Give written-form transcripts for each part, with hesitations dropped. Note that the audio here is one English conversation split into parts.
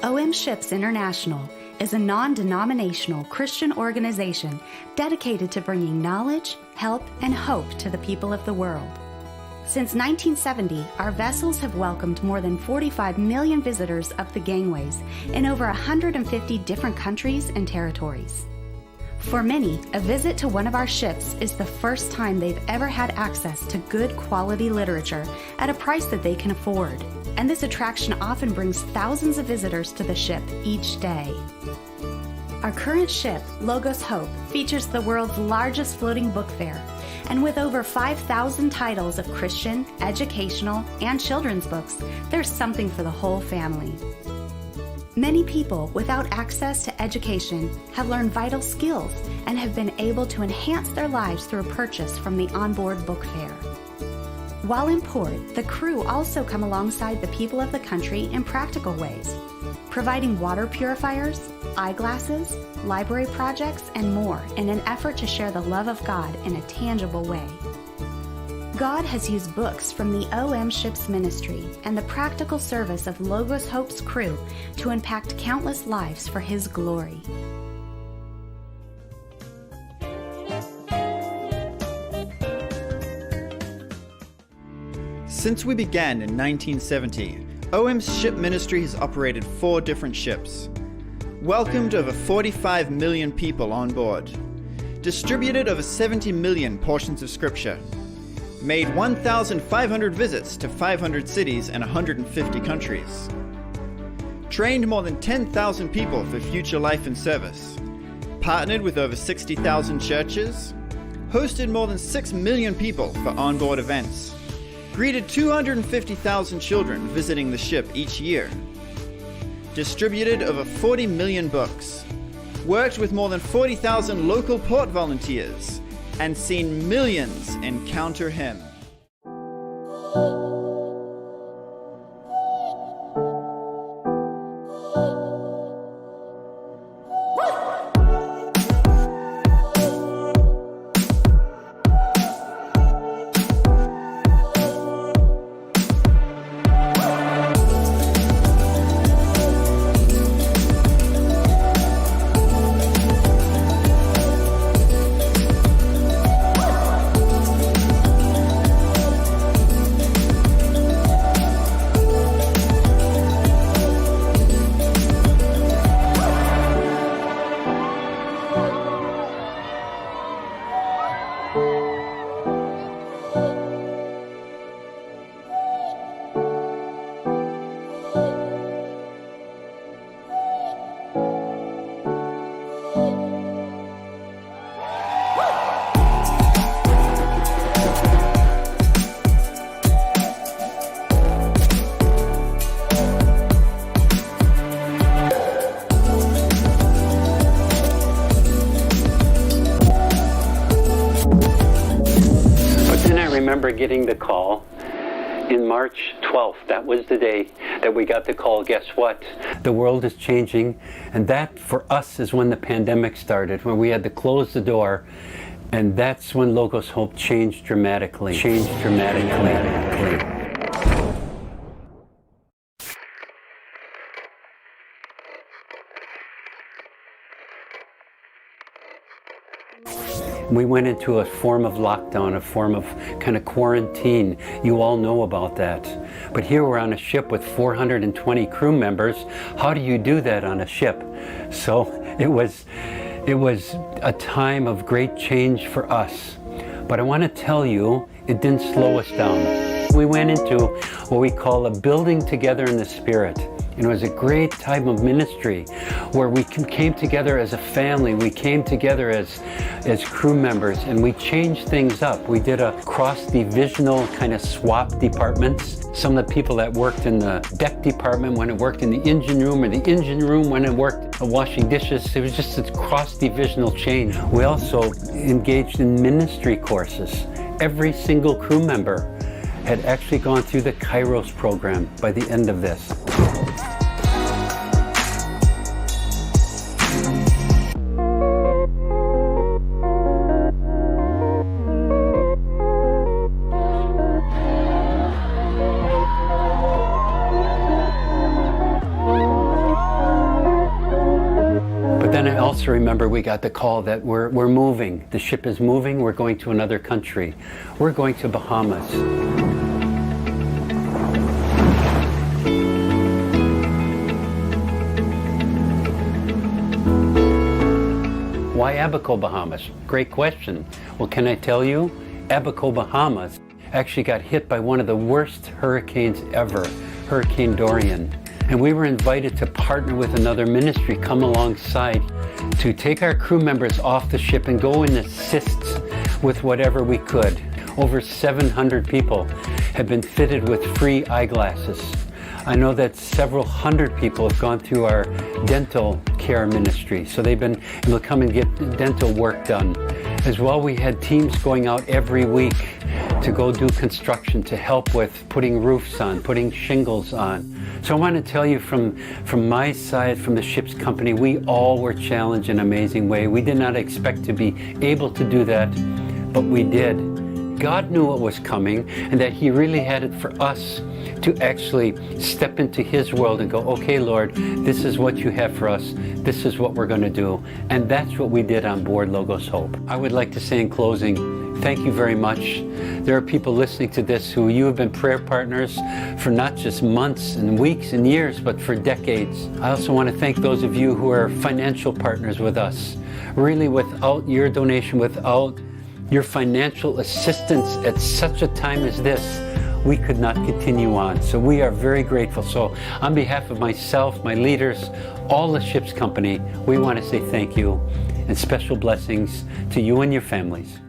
OM Ships International is a non-denominational Christian organization dedicated to bringing knowledge, help, and hope to the people of the world. Since 1970, our vessels have welcomed more than 45 million visitors up the gangways in over 150 different countries and territories. For many, a visit to one of our ships is the first time they've ever had access to good quality literature at a price that they can afford. And this attraction often brings thousands of visitors to the ship each day. Our current ship, Logos Hope, features the world's largest floating book fair, and with over 5,000 titles of Christian, educational, and children's books, there's something for the whole family. Many people without access to education have learned vital skills and have been able to enhance their lives through a purchase from the onboard book fair. While in port, the crew also come alongside the people of the country in practical ways, providing water purifiers, eyeglasses, library projects, and more in an effort to share the love of God in a tangible way. God has used books from the OM Ships ministry and the practical service of Logos Hope's crew to impact countless lives for His glory. Since we began in 1970, OM's ship ministry has operated 4 different ships, welcomed over 45 million people on board, distributed over 70 million portions of scripture, made 1,500 visits to 500 cities and 150 countries, trained more than 10,000 people for future life and service, partnered with over 60,000 churches, hosted more than 6 million people for onboard events, greeted 250,000 children visiting the ship each year, distributed over 40 million books, worked with more than 40,000 local port volunteers, and seen millions encounter Him. Getting the call in March 12th. That was the day that we got the call. Guess what? The world is changing, and that for us is when the pandemic started, when we had to close the door, and that's when Logos Hope changed dramatically. We went into a form of lockdown, a form of kind of quarantine. You all know about that. But here we're on a ship with 420 crew members. How do you do that on a ship? So it was a time of great change for us. But I want to tell you, it didn't slow us down. We went into what we call a building together in the Spirit. And it was a great time of ministry where we came together as a family. We came together as crew members, and we changed things up. We did a cross-divisional kind of swap departments. Some of the people that worked in the deck department went and worked in the engine room, or the engine room went and worked washing dishes. It was just a cross-divisional change. We also engaged in ministry courses. Every single crew member had actually gone through the Kairos program by the end of this. also remember we got the call that we're moving. The ship is moving. We're going to another country. We're going to Bahamas. Why Abaco, Bahamas? Great question. Well, can I tell you? Abaco, Bahamas actually got hit by one of the worst hurricanes ever, Hurricane Dorian. And we were invited to partner with another ministry, come alongside to take our crew members off the ship and go and assist with whatever we could. Over 700 people have been fitted with free eyeglasses. I know that several hundred people have gone through our dental care ministry, so they've been able to come and get dental work done. As well, we had teams going out every week to go do construction, to help with putting roofs on, putting shingles on. So I want to tell you from my side, from the ship's company, we all were challenged in an amazing way. We did not expect to be able to do that, but we did. God knew what was coming, and that He really had it for us to actually step into His world and go, okay, Lord, this is what you have for us. This is what we're going to do. And that's what we did on board Logos Hope. I would like to say in closing, thank you very much. There are people listening to this who you have been prayer partners for not just months and weeks and years, but for decades. I also want to thank those of you who are financial partners with us. Really, without your donation, without your financial assistance at such a time as this, we could not continue on. So we are very grateful. So on behalf of myself, my leaders, all the ship's company, we want to say thank you and special blessings to you and your families.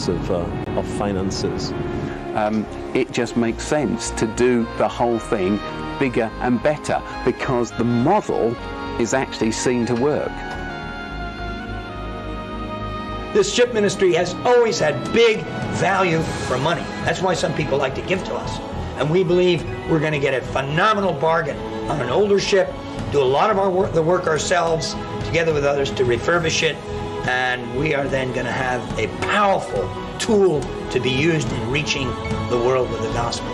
terms of finances. It just makes sense to do the whole thing bigger and better because the model is actually seen to work. This ship ministry has always had big value for money. That's why some people like to give to us. And we believe we're going to get a phenomenal bargain on an older ship, do a lot of the work ourselves, together with others, to refurbish it, and we are then going to have a powerful tool to be used in reaching the world with the gospel.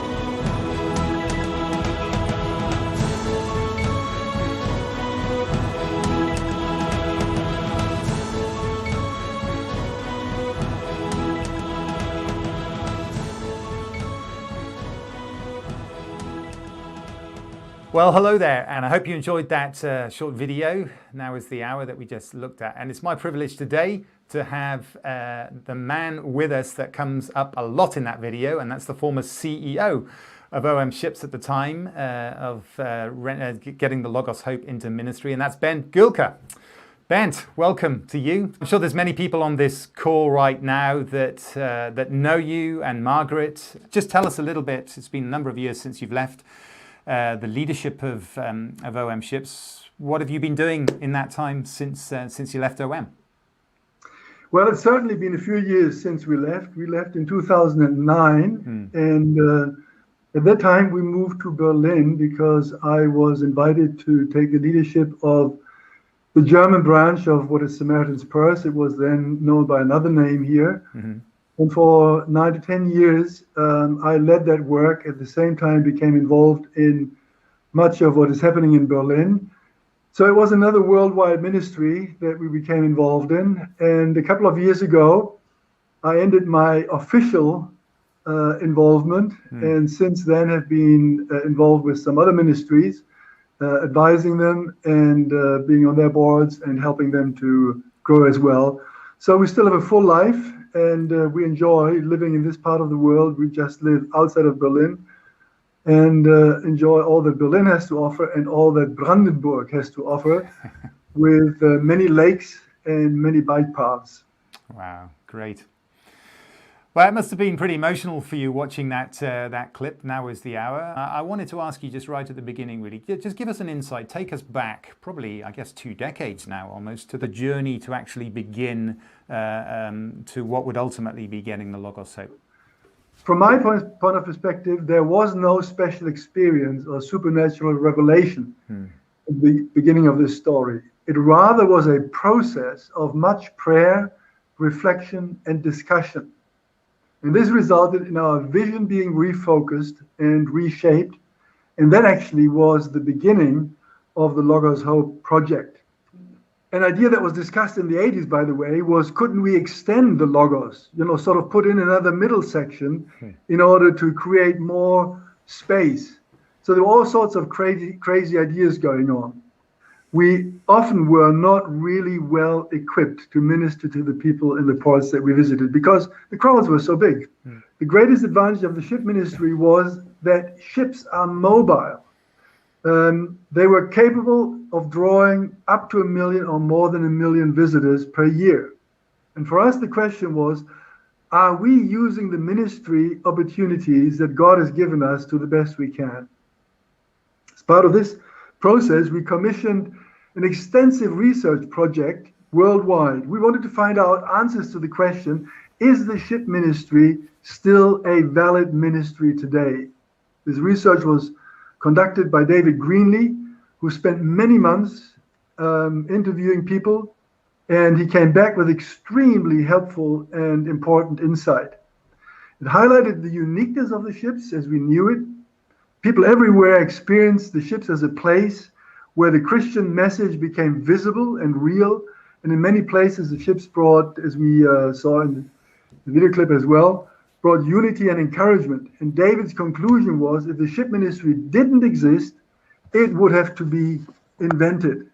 Well, hello there, and I hope you enjoyed that short video. Now is the hour that we just looked at, and it's my privilege today to have the man with us that comes up a lot in that video, and that's the former CEO of OM Ships at the time of getting the Logos Hope into ministry, and that's Ben Gulka. Bent, welcome to you. I'm sure there's many people on this call right now that that know you and Margaret. Just tell us a little bit. It's been a number of years since you've left the leadership of OM Ships. What have you been doing in that time since you left OM? Well, it's certainly been a few years since we left. We left in 2009, and at that time we moved to Berlin because I was invited to take the leadership of the German branch of what is Samaritan's Purse. It was then known by another name here. And for 9 to 10 years, I led that work. At the same time, became involved in much of what is happening in Berlin. So it was another worldwide ministry that we became involved in. And a couple of years ago, I ended my official involvement. And since then have been involved with some other ministries, advising them and being on their boards and helping them to grow as well. So we still have a full life. And we enjoy living in this part of the world. We just live outside of Berlin and enjoy all that Berlin has to offer and all that Brandenburg has to offer with many lakes and many bike paths. Wow, great. Well, it must have been pretty emotional for you watching that clip. Now is the hour. I wanted to ask you just right at the beginning, really, just give us an insight. Take us back, probably, I guess, 2 decades now almost, to the journey to actually begin to what would ultimately be getting the Logos Hope. From my point of perspective, there was no special experience or supernatural revelation at the beginning of this story. It rather was a process of much prayer, reflection, and discussion. And this resulted in our vision being refocused and reshaped. And that actually was the beginning of the Logos Hope project. An idea that was discussed in the 80s, by the way, was couldn't we extend the Logos, sort of put in another middle section in order to create more space. So there were all sorts of crazy ideas going on. We often were not really well equipped to minister to the people in the ports that we visited because the crowds were so big. The greatest advantage of the ship ministry was that ships are mobile. They were capable of drawing up to 1 million or more than 1 million visitors per year. And for us, the question was, are we using the ministry opportunities that God has given us to the best we can? As part of this process, we commissioned an extensive research project worldwide. We wanted to find out answers to the question, is the ship ministry still a valid ministry today? This research was conducted by David Greenlee, who spent many months interviewing people, and he came back with extremely helpful and important insight. It highlighted the uniqueness of the ships as we knew it. People everywhere experienced the ships as a place where the Christian message became visible and real. And in many places, the ships brought, as we saw in the video clip as well, brought unity and encouragement. And David's conclusion was, if the ship ministry didn't exist, it would have to be invented.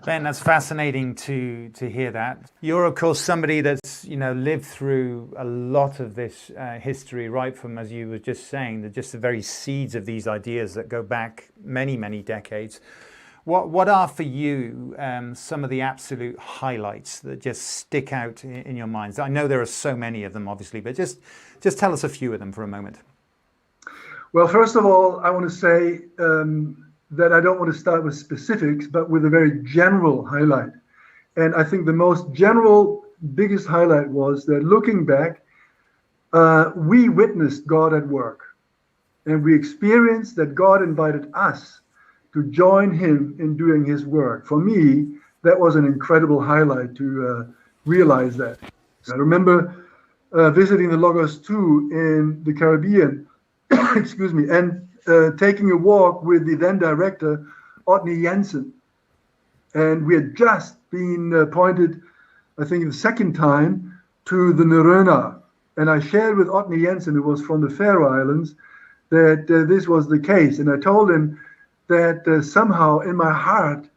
Ben, that's fascinating to hear that. You're, of course, somebody that's lived through a lot of this history, right from, as you were just saying, just the very seeds of these ideas that go back many, many decades. What are for you some of the absolute highlights that just stick out in your minds? I know there are so many of them, obviously, but just tell us a few of them for a moment. Well, first of all, I want to say that I don't want to start with specifics, but with a very general highlight. And I think the most general, biggest highlight was that looking back, we witnessed God at work. And we experienced that God invited us to join him in doing his work. For me, that was an incredible highlight to realize that. I remember visiting the Logos 2 in the Caribbean, excuse me, and taking a walk with the then director, Otni Jensen. And we had just been appointed, I think the second time, to the Nerona. And I shared with Otni Jensen, who was from the Faroe Islands, that this was the case. And I told him that somehow in my heart,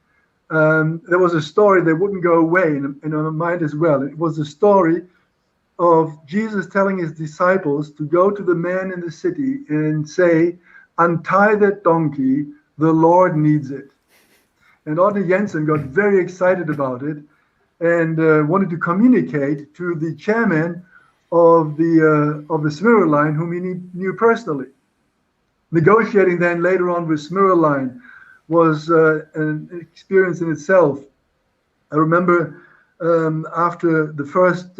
there was a story that wouldn't go away in my mind as well. It was the story of Jesus telling his disciples to go to the man in the city and say, untie that donkey, the Lord needs it. And Otni Jensen got very excited about it and wanted to communicate to the chairman of the Smyrna line, whom he knew personally. Negotiating then later on with Smyrna line was an experience in itself. I remember after the first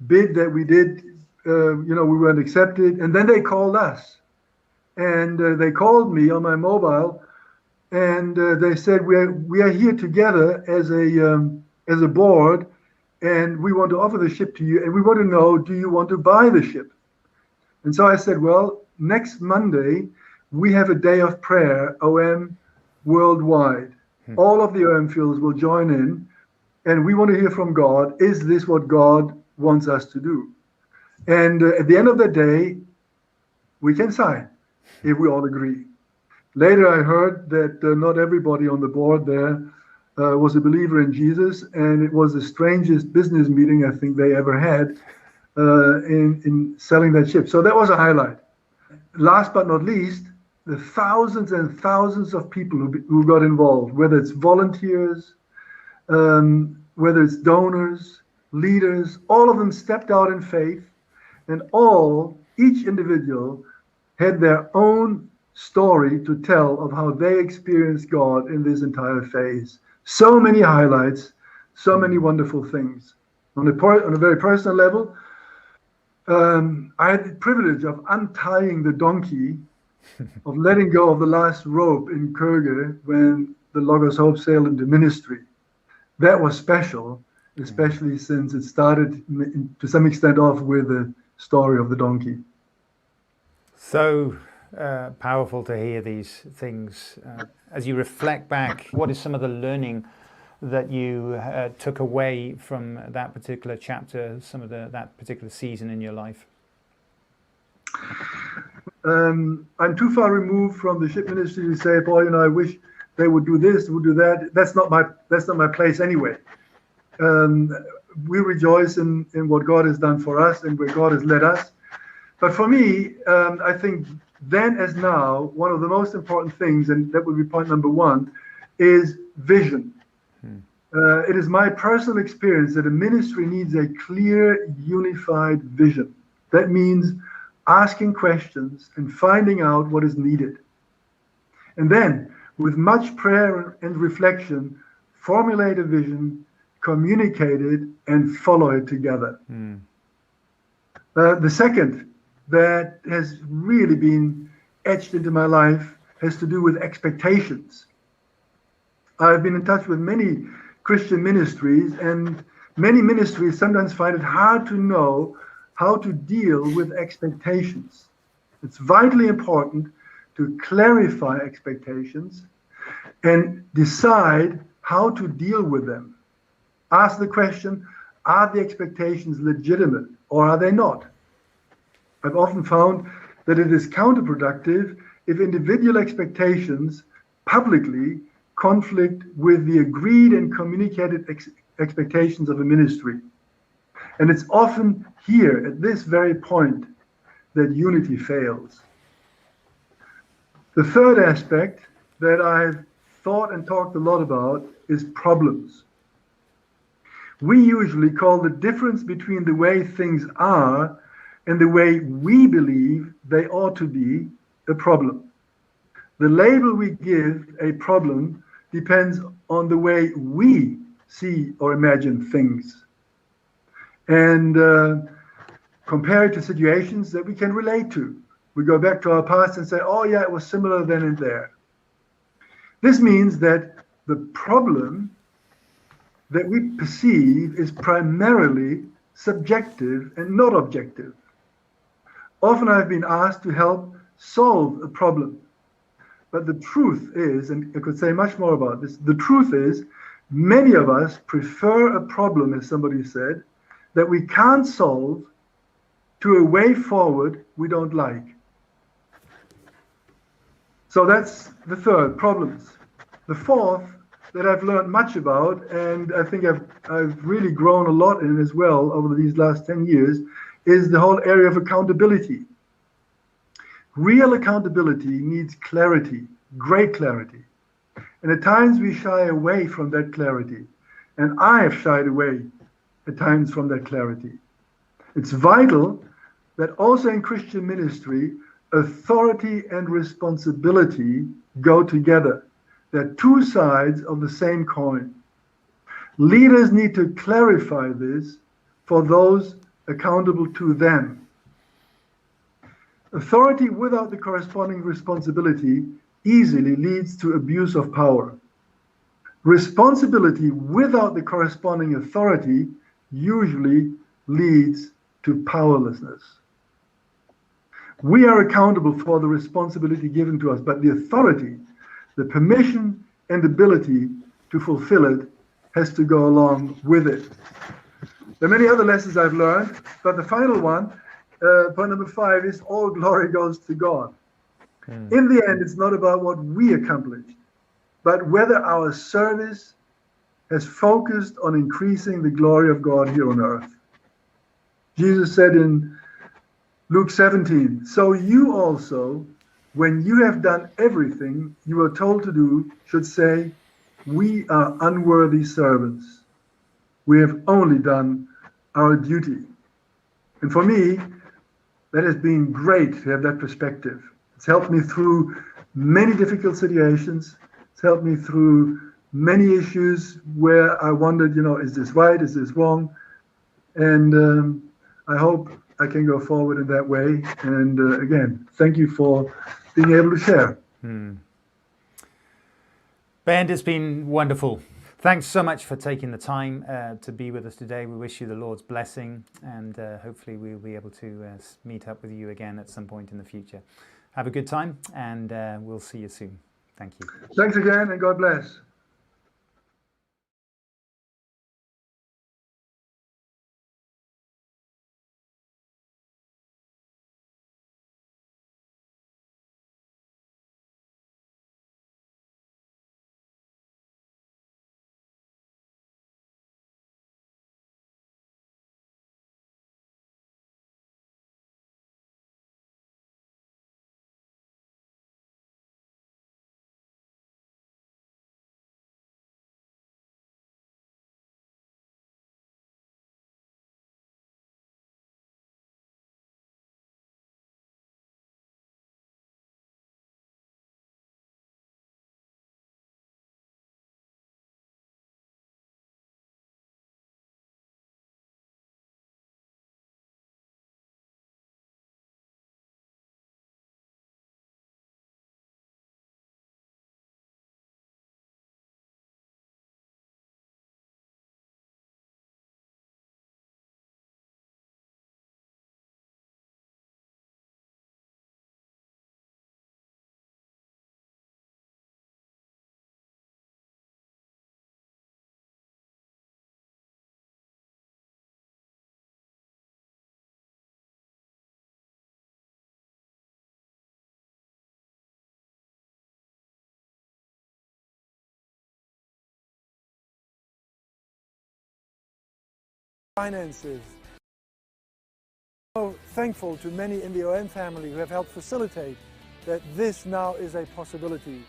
bid that we did, we weren't accepted, and then they called us, and they called me on my mobile, and they said we are here together as a board, and we want to offer the ship to you, and we want to know, do you want to buy the ship? And so I said, well, next Monday we have a day of prayer, OM worldwide. All of the OM fields will join in, and we want to hear from God. Is this what God wants us to do? And at the end of the day, we can sign if we all agree. Later, I heard that not everybody on the board there was a believer in Jesus, and it was the strangest business meeting I think they ever had in selling that ship. So that was a highlight. Last but not least, the thousands and thousands of people who got involved, whether it's volunteers, whether it's donors, leaders, all of them stepped out in faith, and each individual had their own story to tell of how they experienced God in this entire phase. So many highlights, so many wonderful things. On a very personal level, I had the privilege of untying the donkey, of letting go of the last rope in Køge when the Logos Hope sailed into ministry. That was special, especially since it started to some extent off with the story of the donkey. So powerful to hear these things. As you reflect back, what is some of the learning that you took away from that particular chapter, that particular season in your life? I'm too far removed from the ship ministry to say, boy, I wish they would do this, would do that. That's not my place anyway. We rejoice in what God has done for us and where God has led us. But for me, I think then as now, one of the most important things, and that would be point number one, is vision. It is my personal experience that a ministry needs a clear, unified vision. That means asking questions and finding out what is needed. And then, with much prayer and reflection, formulate a vision, communicate it, and follow it together. The second that has really been etched into my life has to do with expectations. I've been in touch with many Christian ministries, and many ministries sometimes find it hard to know how to deal with expectations. It's vitally important to clarify expectations and decide how to deal with them. Ask the question, are the expectations legitimate or are they not? I've often found that it is counterproductive if individual expectations publicly conflict with the agreed and communicated expectations of a ministry. And it's often here, at this very point, that unity fails. The third aspect that I've thought and talked a lot about is problems. We usually call the difference between the way things are and the way we believe they ought to be a problem. The label we give a problem depends on the way we see or imagine things, and compare it to situations that we can relate to. We go back to our past and say, oh yeah, it was similar then and there. This means that the problem that we perceive is primarily subjective and not objective. Often I've been asked to help solve a problem. But the truth is, and I could say much more about this, the truth is many of us prefer a problem, as somebody said, that we can't solve to a way forward we don't like. So that's the third, problems. The fourth, that I've learned much about, and I think I've really grown a lot in as well over these last 10 years, is the whole area of accountability. Real accountability needs clarity, great clarity. And at times we shy away from that clarity. And I have shied away at times from that clarity. It's vital that also in Christian ministry, authority and responsibility go together. They're two sides of the same coin. Leaders need to clarify this for those accountable to them. Authority without the corresponding responsibility easily leads to abuse of power. Responsibility without the corresponding authority usually leads to powerlessness. We are accountable for the responsibility given to us, but the authority, the permission and ability to fulfill it has to go along with it. There are many other lessons I've learned, but the final one, point number 5, is all glory goes to God. In the end, it's not about what we accomplished, but whether our service has focused on increasing the glory of God here on earth. Jesus said in Luke 17, so you also, when you have done everything you were told to do, should say, we are unworthy servants. We have only done our duty. And for me, that has been great to have that perspective. It's helped me through many difficult situations. It's helped me through many issues where I wondered, is this right? Is this wrong? And I hope I can go forward in that way. And again, thank you for being able to share. Ben, it's been wonderful. Thanks so much for taking the time to be with us today. We wish you the Lord's blessing, and hopefully we'll be able to meet up with you again at some point in the future. Have a good time, and we'll see you soon. Thank you. Thanks again, and God bless. Finances. So thankful to many in the OM family who have helped facilitate that this now is a possibility.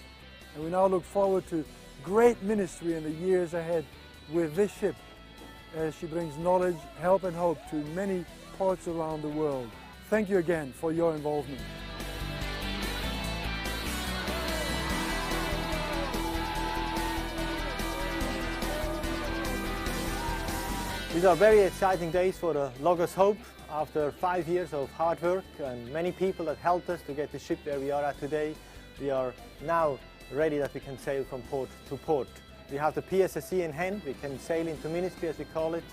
And we now look forward to great ministry in the years ahead with this ship as she brings knowledge, help and hope to many ports around the world. Thank you again for your involvement. These are very exciting days for the Logos Hope. After 5 years of hard work and many people that helped us to get the ship where we are at today, we are now ready that we can sail from port to port. We have the PSSC in hand, we can sail into ministry as we call it,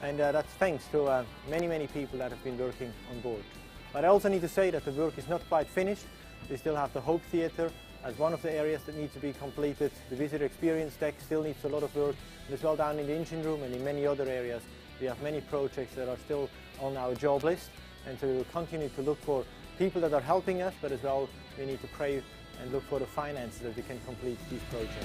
and that's thanks to many people that have been working on board. But I also need to say that the work is not quite finished. We still have the Hope Theatre as one of the areas that needs to be completed. The visitor experience deck still needs a lot of work, and as well down in the engine room and in many other areas. We have many projects that are still on our job list, and so we will continue to look for people that are helping us, but as well we need to pray and look for the finances that we can complete these projects.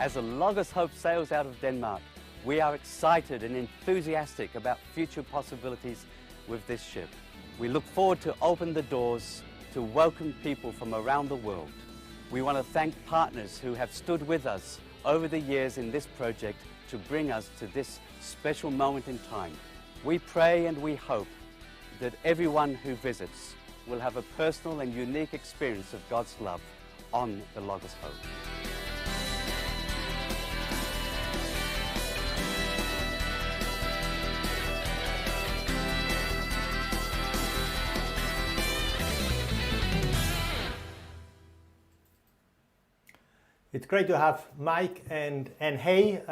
As the Logos Hope sails out of Denmark, we are excited and enthusiastic about future possibilities with this ship. We look forward to open the doors to welcome people from around the world. We want to thank partners who have stood with us over the years in this project to bring us to this special moment in time. We pray and we hope that everyone who visits will have a personal and unique experience of God's love on the Logos Hope. It's great to have Mike and Hay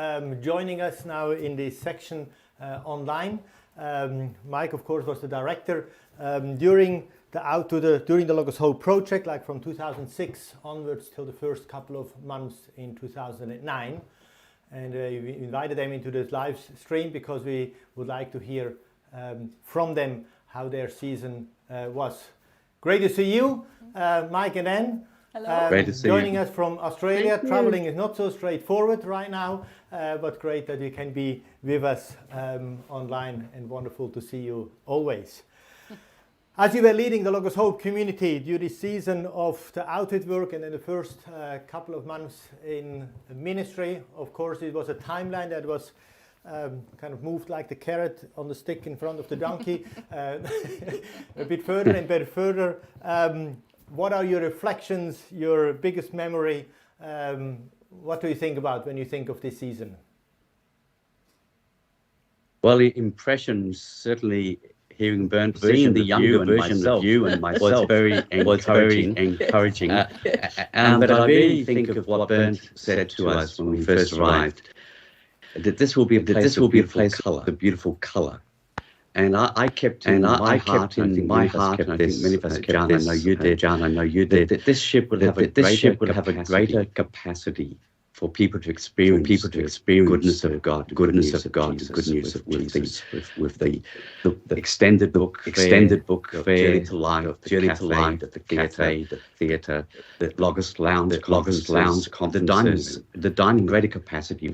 joining us now in this section online. Mike, of course, was the director during the Logos Hope project, like from 2006 onwards till the first couple of months in 2009. And we invited them into this live stream because we would like to hear from them how their season was. Great to see you, Mike and Anne. Hello. Great to see joining us from Australia. Traveling is not so straightforward right now, but great that you can be with us online, and wonderful to see you always. As you were leading the Logos Hope community during the season of the outward work and in the first couple of months in ministry, of course it was a timeline that was kind of moved like the carrot on the stick in front of the donkey, a bit further and better further. What are your reflections, your biggest memory? What do you think about when you think of this season? Well, the impressions, certainly hearing Bernd, seeing the younger version of you and myself was very encouraging. But I really think of what Bernd said to us when we first arrived, that this will be a place of beautiful colour. And I kept in my heart, and I think many of us kept this, John, I know you did, that this ship will have a greater capacity for people to experience goodness of God, the good news of Jesus, with the extended book fair, Journey to Life, the cafe, the theatre, the Logos Lounge, the dining, greater capacity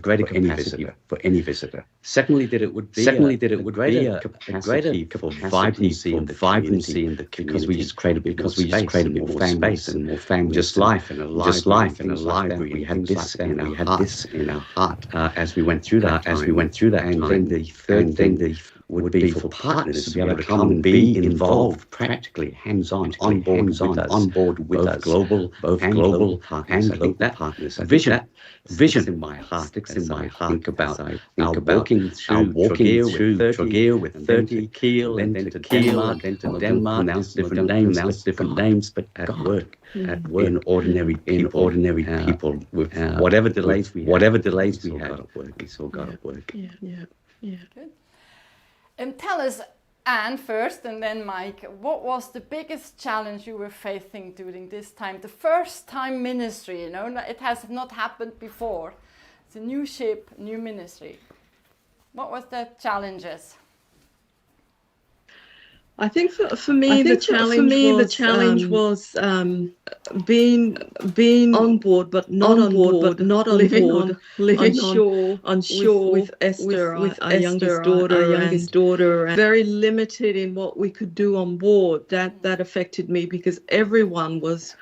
for any visitor. Secondly, that it would be a greater capacity for vibrancy in the community, because we just created more space and more family, just life in a library. We had this in our heart as we went through that. And then the third thing would be for partners to be able to come and be involved practically, hands-on, on board with us, global partners. I think that vision in my heart, think about walking through Tregear with 30 Kiel, then to Denmark, pronounce different names, but at work, in ordinary people, with whatever delays we had, we still got to work. Yeah. Good. Tell us, Anne first, and then Mike, what was the biggest challenge you were facing during this time? The first time ministry, it has not happened before. It's a new ship, new ministry. What was the challenges? I think for me the challenge was being on board but not on board, living on shore with Esther, our youngest daughter, and very limited in what we could do on board. That affected me because everyone was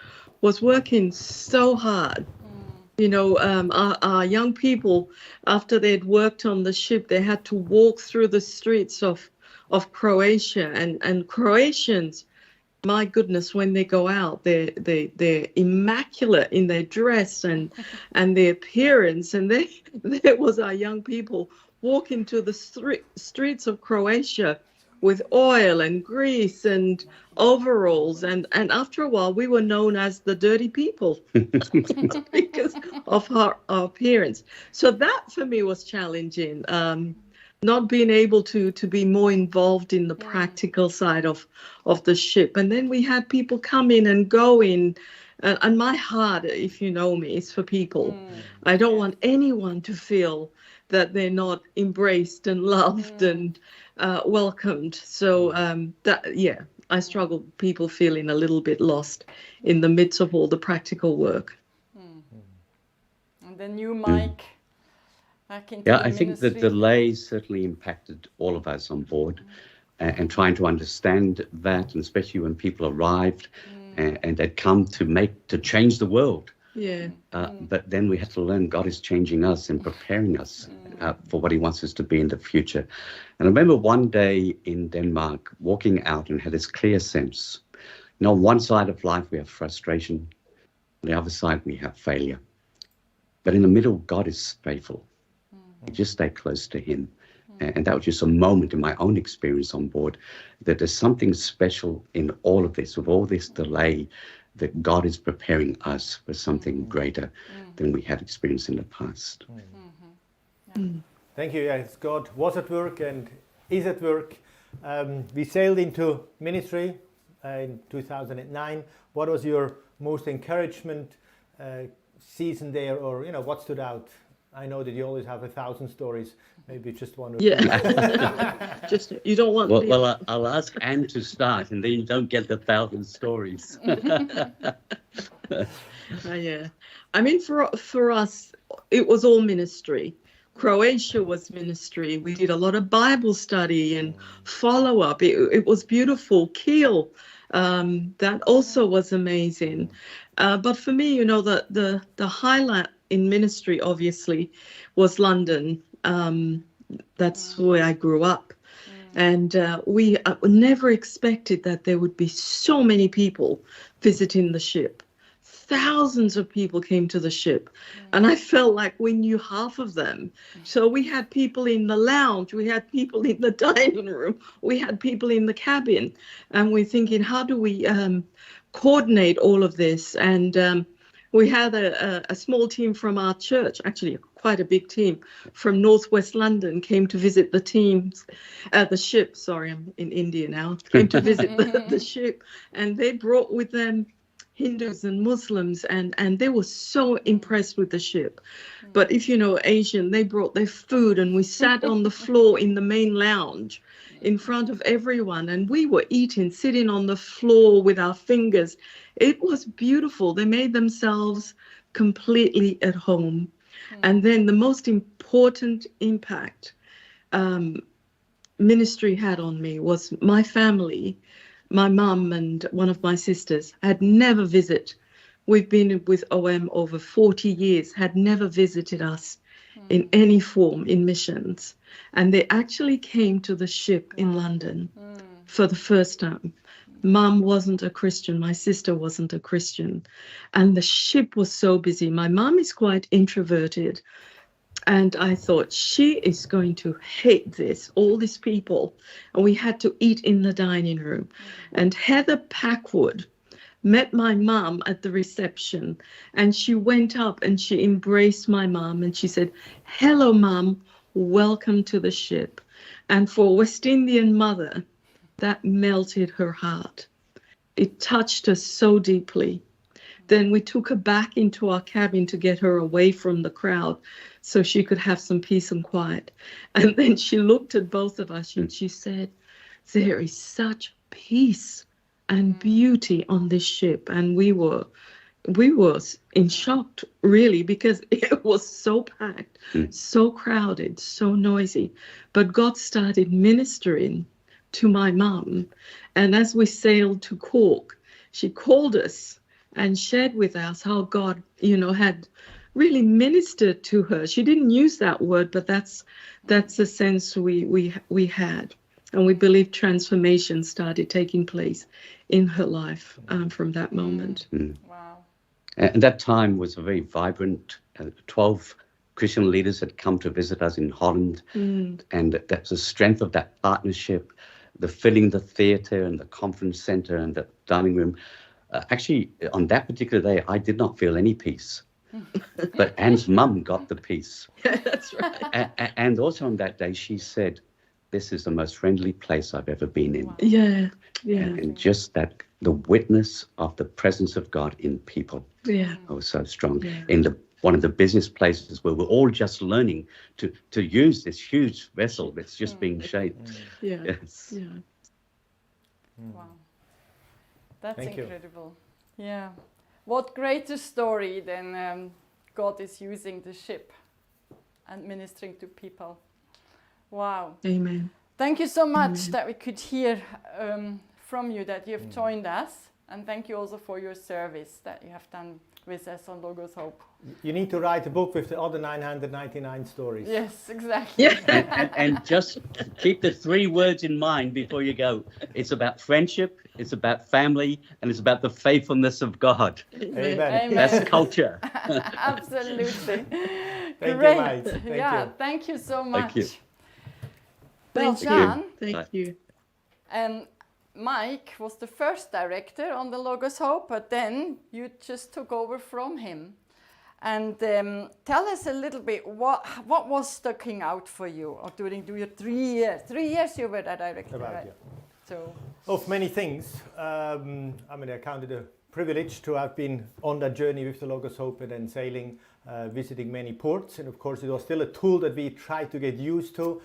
working so hard. You know, our young people, after they'd worked on the ship, they had to walk through the streets of Croatia, and Croatians, my goodness, when they go out, they're immaculate in their dress and their appearance, and there was our young people walking to the streets of Croatia with oil and grease and overalls, and after a while we were known as the dirty people because of our appearance. So that for me was challenging, not being able to be more involved in the practical side of the ship. And then we had people come in and go in, and my heart, if you know me, is for people. I don't want anyone to feel that they're not embraced and loved and welcomed. So I struggle with people feeling a little bit lost in the midst of all the practical work. And then you, Mike, back into Yeah, the I think the ministry. delays certainly impacted all of us on board, and trying to understand that, and especially when people arrived and they'd come to change the world. Yeah. But then we had to learn God is changing us and preparing us for what he wants us to be in the future. And I remember one day in Denmark walking out and had this clear sense. You know, on one side of life we have frustration, on the other side we have failure. But in the middle, God is faithful. You just stay close to him. And that was just a moment in my own experience on board, that there's something special in all of this, with all this delay, that God is preparing us for something greater than we had experienced in the past. Thank you. Yes, God was at work and is at work. We sailed into ministry in 2009. What was your most encouragement season there, or what stood out? I know that you always have 1,000 stories. Maybe just one or two. Just you don't want. Well, I'll ask Anne to start, and then you don't get the 1,000 stories. Yeah, I mean, for us, it was all ministry. Croatia was ministry. We did a lot of Bible study and follow up. It was beautiful. Kiel, that also was amazing. But for me, the highlight in ministry obviously was London. That's where I grew up. And we never expected that there would be so many people visiting the ship. Thousands of people came to the ship, and I felt like we knew half of them. So we had people in the lounge, we had people in the dining room, we had people in the cabin, and we're thinking, how do we coordinate all of this? And we had a small team from our church, actually quite a big team from Northwest London, came to visit the ship. Sorry, I'm in India now. Came to visit the ship, and they brought with them Hindus and Muslims, and they were so impressed with the ship. But if you know Asian, they brought their food, and we sat on the floor in the main lounge in front of everyone, and we were eating, sitting on the floor with our fingers. It was beautiful. They made themselves completely at home. And then the most important impact ministry had on me was my family. My mum and one of my sisters had never visited. We've been with OM over 40 years, had never visited us in any form in missions. And they actually came to the ship in London for the first time. Mum wasn't a Christian. My sister wasn't a Christian. And the ship was so busy. My mum is quite introverted. And I thought, she is going to hate this, all these people. And we had to eat in the dining room. And Heather Packwood met my mum at the reception. And she went up and she embraced my mum. And she said, "Hello, Mum, welcome to the ship." And for a West Indian mother, that melted her heart. It touched her so deeply. Then we took her back into our cabin to get her away from the crowd so she could have some peace and quiet. And then she looked at both of us and she said, "There is such peace and beauty on this ship, and we were in shock, really, because it was so packed, so crowded, so noisy. But God started ministering to my mum, and as we sailed to Cork, she called us and shared with us how God, had really ministered to her. She didn't use that word, but that's the sense we had. And we believe transformation started taking place in her life from that moment. Wow. And that time was a very vibrant. 12 Christian leaders had come to visit us in Holland. And that's the strength of that partnership, the filling the theater and the conference center and the dining room. Actually, on that particular day, I did not feel any peace. But Anne's mum got the peace. Yeah, that's right. And also on that day, she said, "This is the most friendly place I've ever been in." Wow. Yeah. And just that, the witness of the presence of God in people. Yeah. Was so strong. Yeah. In one of the busiest places where we're all just learning to use this huge vessel that's just being shaped. Yeah. Yes. Yeah. Wow. That's Thank you. incredible. Yeah. What greater story than God is using the ship and ministering to people. Wow. Amen. Thank you so much that we could hear from you, that you have joined us. And thank you also for your service that you have done with us on Logos Hope. You need to write a book with the other 999 stories. Yes, exactly. And just keep the 3 words in mind before you go. It's about friendship, it's about family, and it's about the faithfulness of God. Amen. Amen. That's culture. Absolutely. Thank Great. you, mate. Thank you. Thank you so much. Thank you. Well, Thank you. Jan, Thank you. Mike was the first director on the Logos Hope, but then you just took over from him. And tell us a little bit, what was sticking out for you during your 3 years? 3 years you were the director, About, right? yeah. So. Of many things. I count it a privilege to have been on that journey with the Logos Hope and then sailing, visiting many ports. And of course, it was still a tool that we tried to get used to,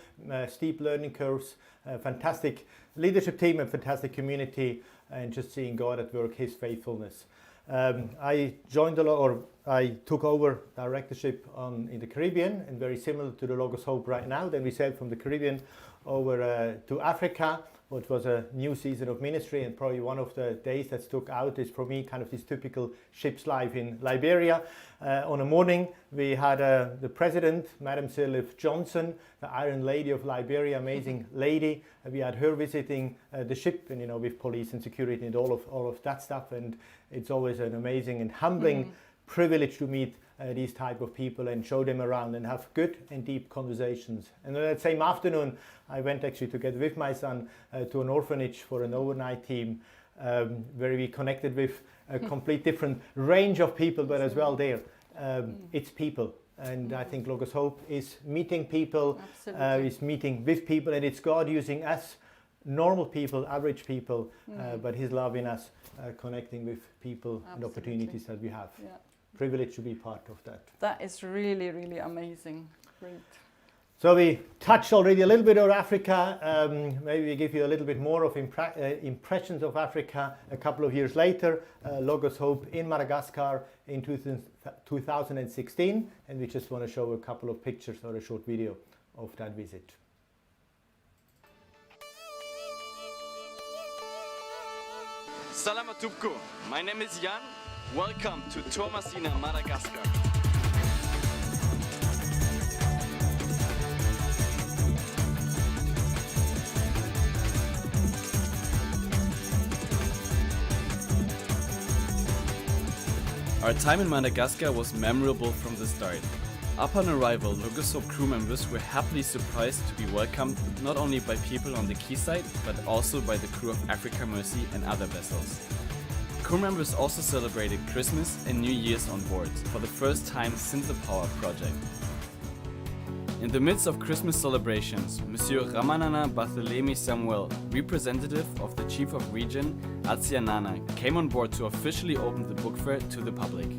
steep learning curves, fantastic leadership team, a fantastic community, and just seeing God at work, His faithfulness. I took over directorship in the Caribbean, and very similar to the Logos Hope right now. Then we sailed from the Caribbean over to Africa, which was a new season of ministry, and probably one of the days that stuck out is for me kind of this typical ship's life in Liberia. On a morning, we had the president, Madam Sirleaf Johnson, the Iron Lady of Liberia, amazing lady. We had her visiting the ship, and with police and security and all of that stuff. And it's always an amazing and humbling privilege to meet these type of people and show them around and have good and deep conversations. And on that same afternoon, I went actually together with my son to an orphanage for an overnight team, where we connected with a complete different range of people, but as well there, it's people. And I think Logos Hope is meeting people, is meeting with people, and it's God using us, normal people, average people, but His love in us, connecting with people and opportunities that we have. Yeah. Privilege to be part of that. That is really, really amazing. Great. So we touched already a little bit on Africa. Maybe we give you a little bit more of impressions of Africa a couple of years later. Logos Hope in Madagascar in 2016. And we just want to show a couple of pictures or a short video of that visit. Salam Atupko. My name is Jan. Welcome to Tomasina, Madagascar. Our time in Madagascar was memorable from the start. Upon arrival, Logos Hope crew members were happily surprised to be welcomed not only by people on the quayside, but also by the crew of Africa Mercy and other vessels. Crew members also celebrated Christmas and New Year's on board for the first time since the Power project. In the midst of Christmas celebrations, Monsieur Ramanana Barthelemy Samuel, representative of the Chief of Region, Atsianana, came on board to officially open the book fair to the public.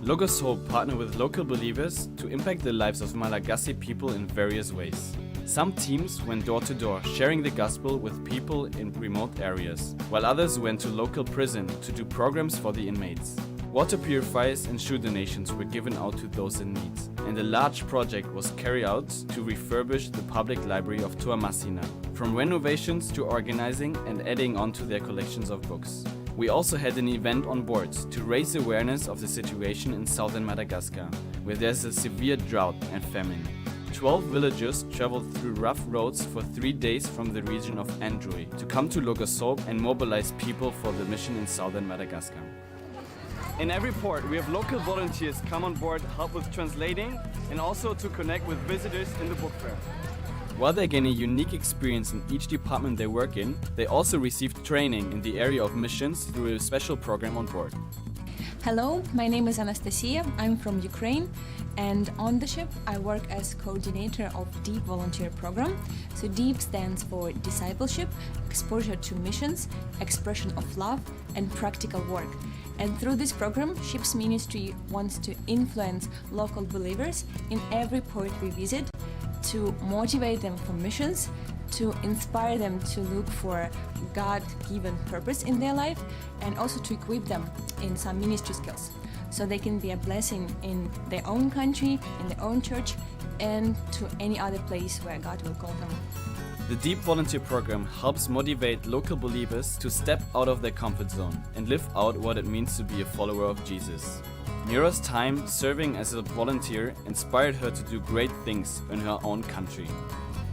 Logos Hope partnered with local believers to impact the lives of Malagasy people in various ways. Some teams went door to door, sharing the gospel with people in remote areas, while others went to local prison to do programs for the inmates. Water purifiers and shoe donations were given out to those in need, and a large project was carried out to refurbish the public library of Tuamasina, from renovations to organizing and adding on to their collections of books. We also had an event on board to raise awareness of the situation in southern Madagascar, where there's a severe drought and famine. 12 villagers traveled through rough roads for 3 days from the region of Androy to come to Logos Hope and mobilize people for the mission in southern Madagascar. In every port, we have local volunteers come on board, help with translating, and also to connect with visitors in the book fair. While they gain a unique experience in each department they work in, they also receive training in the area of missions through a special program on board. Hello, my name is Anastasia. I'm from Ukraine, and on the ship I work as coordinator of DEEP volunteer program. So DEEP stands for discipleship, exposure to missions, expression of love, and practical work. And through this program, Ship's ministry wants to influence local believers in every port we visit, to motivate them for missions, to inspire them to look for God-given purpose in their life, and also to equip them in some ministry skills, so they can be a blessing in their own country, in their own church, and to any other place where God will call them. The DEEP volunteer program helps motivate local believers to step out of their comfort zone and live out what it means to be a follower of Jesus. Mira's time serving as a volunteer inspired her to do great things in her own country.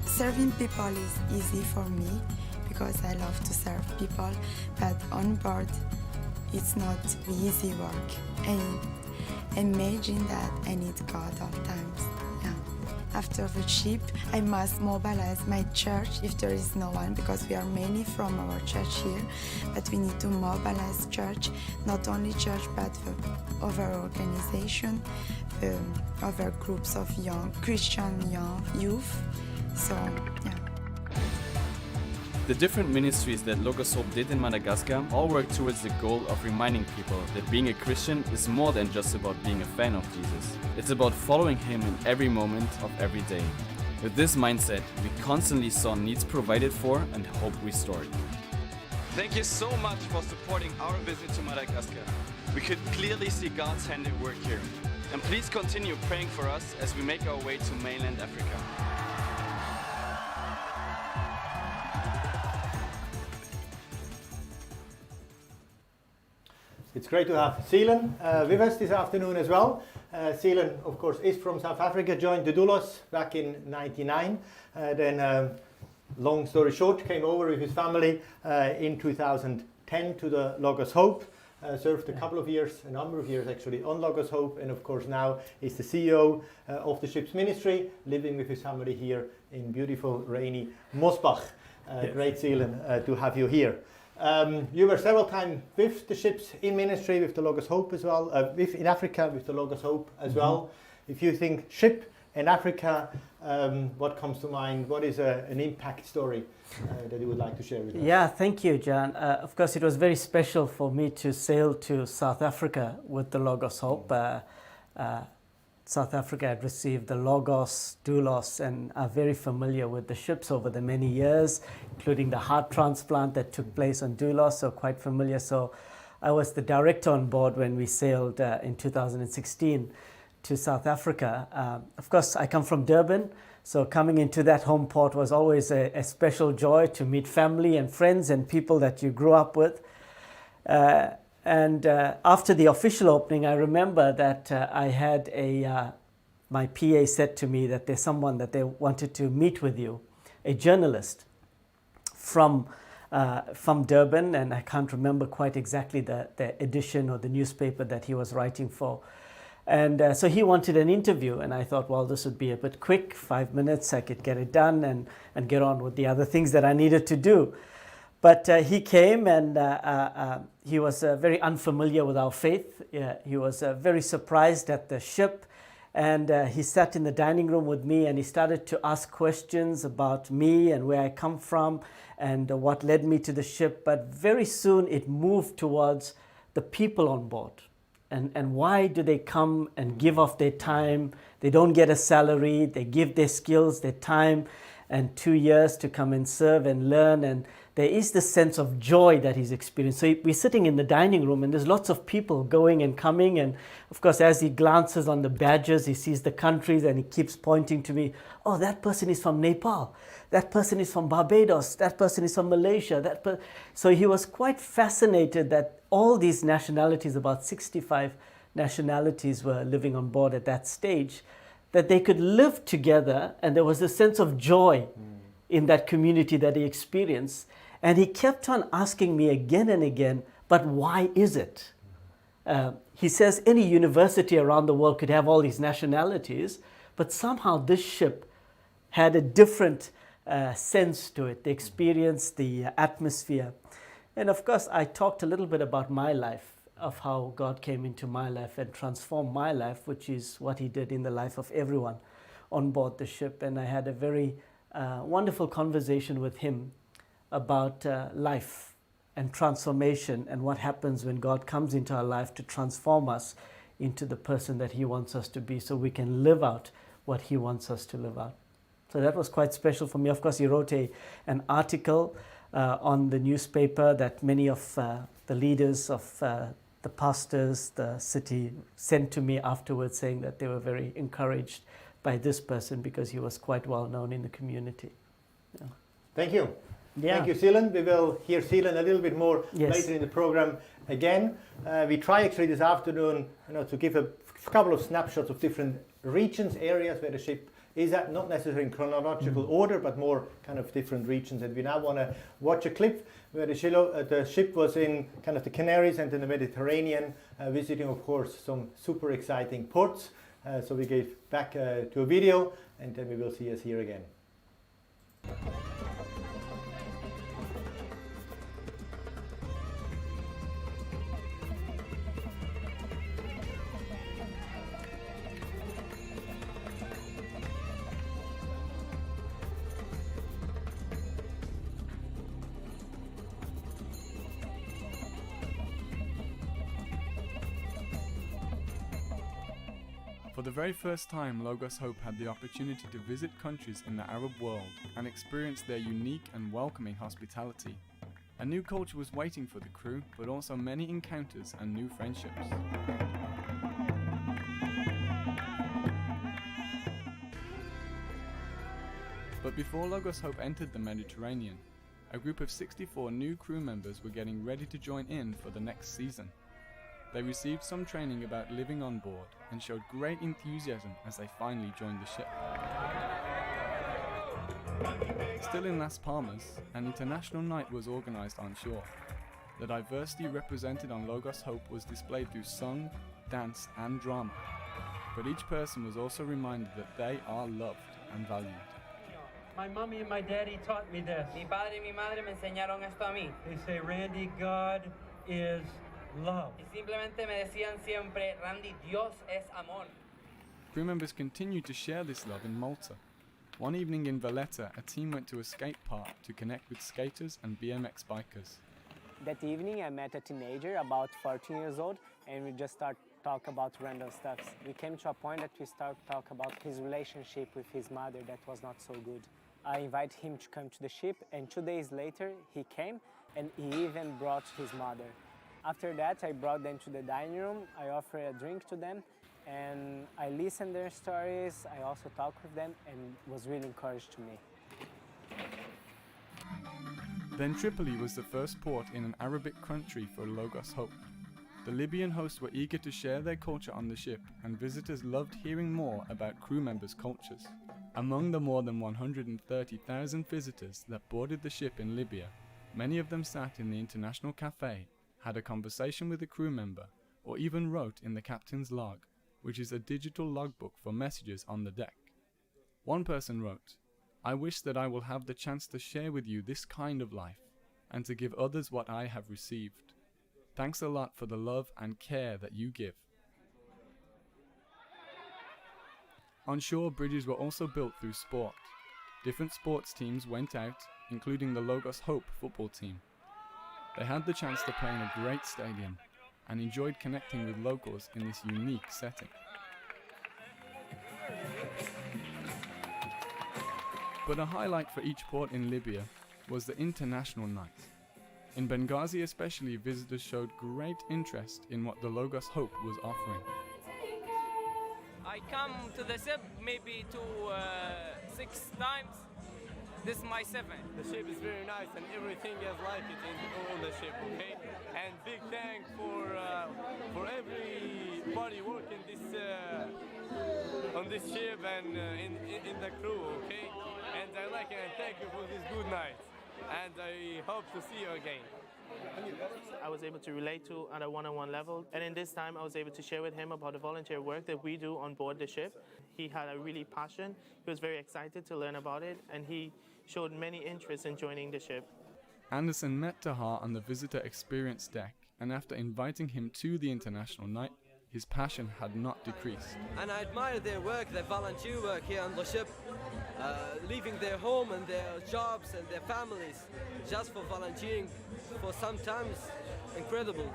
Serving people is easy for me because I love to serve people, but on board it's not easy work. And imagine that I need God all times. Yeah. After the ship, I must mobilize my church if there is no one, because we are many from our church here, but we need to mobilize church, not only church, but the other organization, the other groups of young Christian young youth. So, yeah. The different ministries that Logos Hope did in Madagascar all work towards the goal of reminding people that being a Christian is more than just about being a fan of Jesus. It's about following Him in every moment of every day. With this mindset, we constantly saw needs provided for and hope restored. Thank you so much for supporting our visit to Madagascar. We could clearly see God's hand at work here. And please continue praying for us as we make our way to mainland Africa. It's great to have Seelan with us this afternoon as well. Seelan, of course, is from South Africa, joined the Doulos back in '99. Then, long story short, came over with his family in 2010 to the Logos Hope. Served a couple of years, a number of years actually, on Logos Hope, and of course now is the CEO of the ship's ministry, living with his family here in beautiful, rainy Mosbach. Great, Seelan, to have you here. You were several times with the ships in ministry, with the Logos Hope as well, in Africa with the Logos Hope as well. If you think ship in Africa, what comes to mind? What is an impact story that you would like to share with us? Yeah, thank you, John. Of course, it was very special for me to sail to South Africa with the Logos Hope. South Africa had received the Logos, Doulos, and are very familiar with the ships over the many years, including the heart transplant that took place on Doulos, so quite familiar. So I was the director on board when we sailed in 2016 to South Africa. Of course, I come from Durban, so coming into that home port was always a special joy to meet family and friends and people that you grew up with. And after the official opening, I remember that I had my PA said to me that there's someone that they wanted to meet with you, a journalist from Durban, and I can't remember quite exactly the edition or the newspaper that he was writing for. And so he wanted an interview, and I thought, well, this would be a bit quick, 5 minutes, I could get it done and get on with the other things that I needed to do. But he came, and he was very unfamiliar with our faith. He was very surprised at the ship, and he sat in the dining room with me, and he started to ask questions about me and where I come from and what led me to the ship. But very soon it moved towards the people on board. And why do they come and give off their time? They don't get a salary, they give their skills, their time, and 2 years to come and serve and learn, and there is this sense of joy that he's experienced. So we're sitting in the dining room and there's lots of people going and coming, and of course as he glances on the badges he sees the countries and he keeps pointing to me, oh, that person is from Nepal, that person is from Barbados, that person is from Malaysia, so he was quite fascinated that all these nationalities, about 65 nationalities were living on board at that stage, that they could live together, and there was a sense of joy in that community that he experienced. And he kept on asking me again and again, but why is it? He says any university around the world could have all these nationalities, but somehow this ship had a different sense to it, the experience, the atmosphere. And of course, I talked a little bit about my life, of how God came into my life and transformed my life, which is what he did in the life of everyone on board the ship. And I had a very wonderful conversation with him about life and transformation and what happens when God comes into our life to transform us into the person that he wants us to be, so we can live out what he wants us to live out. So that was quite special for me. Of course, he wrote an article on the newspaper that many of the leaders of the pastors, the city, sent to me afterwards, saying that they were very encouraged by this person because he was quite well known in the community. Yeah. Thank you. Yeah. Thank you, Seelan. We will hear Seelan a little bit more Yes. later in the program again. We try actually this afternoon to give a couple of snapshots of different regions, areas where the ship is at, not necessarily in chronological order, but more kind of different regions. And we now want to watch a clip where the ship was in kind of the Canaries and in the Mediterranean, visiting, of course, some super exciting ports. So we gave back to a video, and then we will see us here again. For the very first time, Logos Hope had the opportunity to visit countries in the Arab world and experience their unique and welcoming hospitality. A new culture was waiting for the crew, but also many encounters and new friendships. But before Logos Hope entered the Mediterranean, a group of 64 new crew members were getting ready to join in for the next season. They received some training about living on board and showed great enthusiasm as they finally joined the ship. Still in Las Palmas, an international night was organized on shore. The diversity represented on Logos Hope was displayed through song, dance and drama. But each person was also reminded that they are loved and valued. My mommy and my daddy taught me this. Mi padre y mi madre me enseñaron esto a mí. They say, Randy, God is love. Y simplemente me decían siempre, Randy, Dios es amor. Crew members continued to share this love in Malta. One evening in Valletta, a team went to a skate park to connect with skaters and BMX bikers. That evening I met a teenager about 14 years old, and we just started talk about random stuff. We came to a point that we started talk about his relationship with his mother that was not so good. I invited him to come to the ship, and 2 days later he came and he even brought his mother. After that, I brought them to the dining room, I offered a drink to them, and I listened their stories, I also talked with them, and was really encouraged to me. Then Tripoli was the first port in an Arabic country for Logos Hope. The Libyan hosts were eager to share their culture on the ship, and visitors loved hearing more about crew members' cultures. Among the more than 130,000 visitors that boarded the ship in Libya, many of them sat in the international cafe, had a conversation with a crew member, or even wrote in the captain's log, which is a digital logbook for messages on the deck. One person wrote, "I wish that I will have the chance to share with you this kind of life, and to give others what I have received. Thanks a lot for the love and care that you give." On shore, bridges were also built through sport. Different sports teams went out, including the Logos Hope football team. They had the chance to play in a great stadium and enjoyed connecting with locals in this unique setting. But a highlight for each port in Libya was the International Night. In Benghazi especially, visitors showed great interest in what the Logos Hope was offering. I come to the ship maybe 6 times. This is my 7th. The ship is very nice and everything is like it on the ship, okay? And big thank for everybody working on this ship and in the crew, okay? And I like it and thank you for this good night. And I hope to see you again. I was able to relate to at a one-on-one level, and in this time I was able to share with him about the volunteer work that we do on board the ship. He had a really passion, he was very excited to learn about it, and he showed many interest in joining the ship. Anderson met Tahar on the visitor experience deck, and after inviting him to the International Night, his passion had not decreased. And I admire their work, their volunteer work here on the ship, leaving their home and their jobs and their families just for volunteering for sometimes incredible.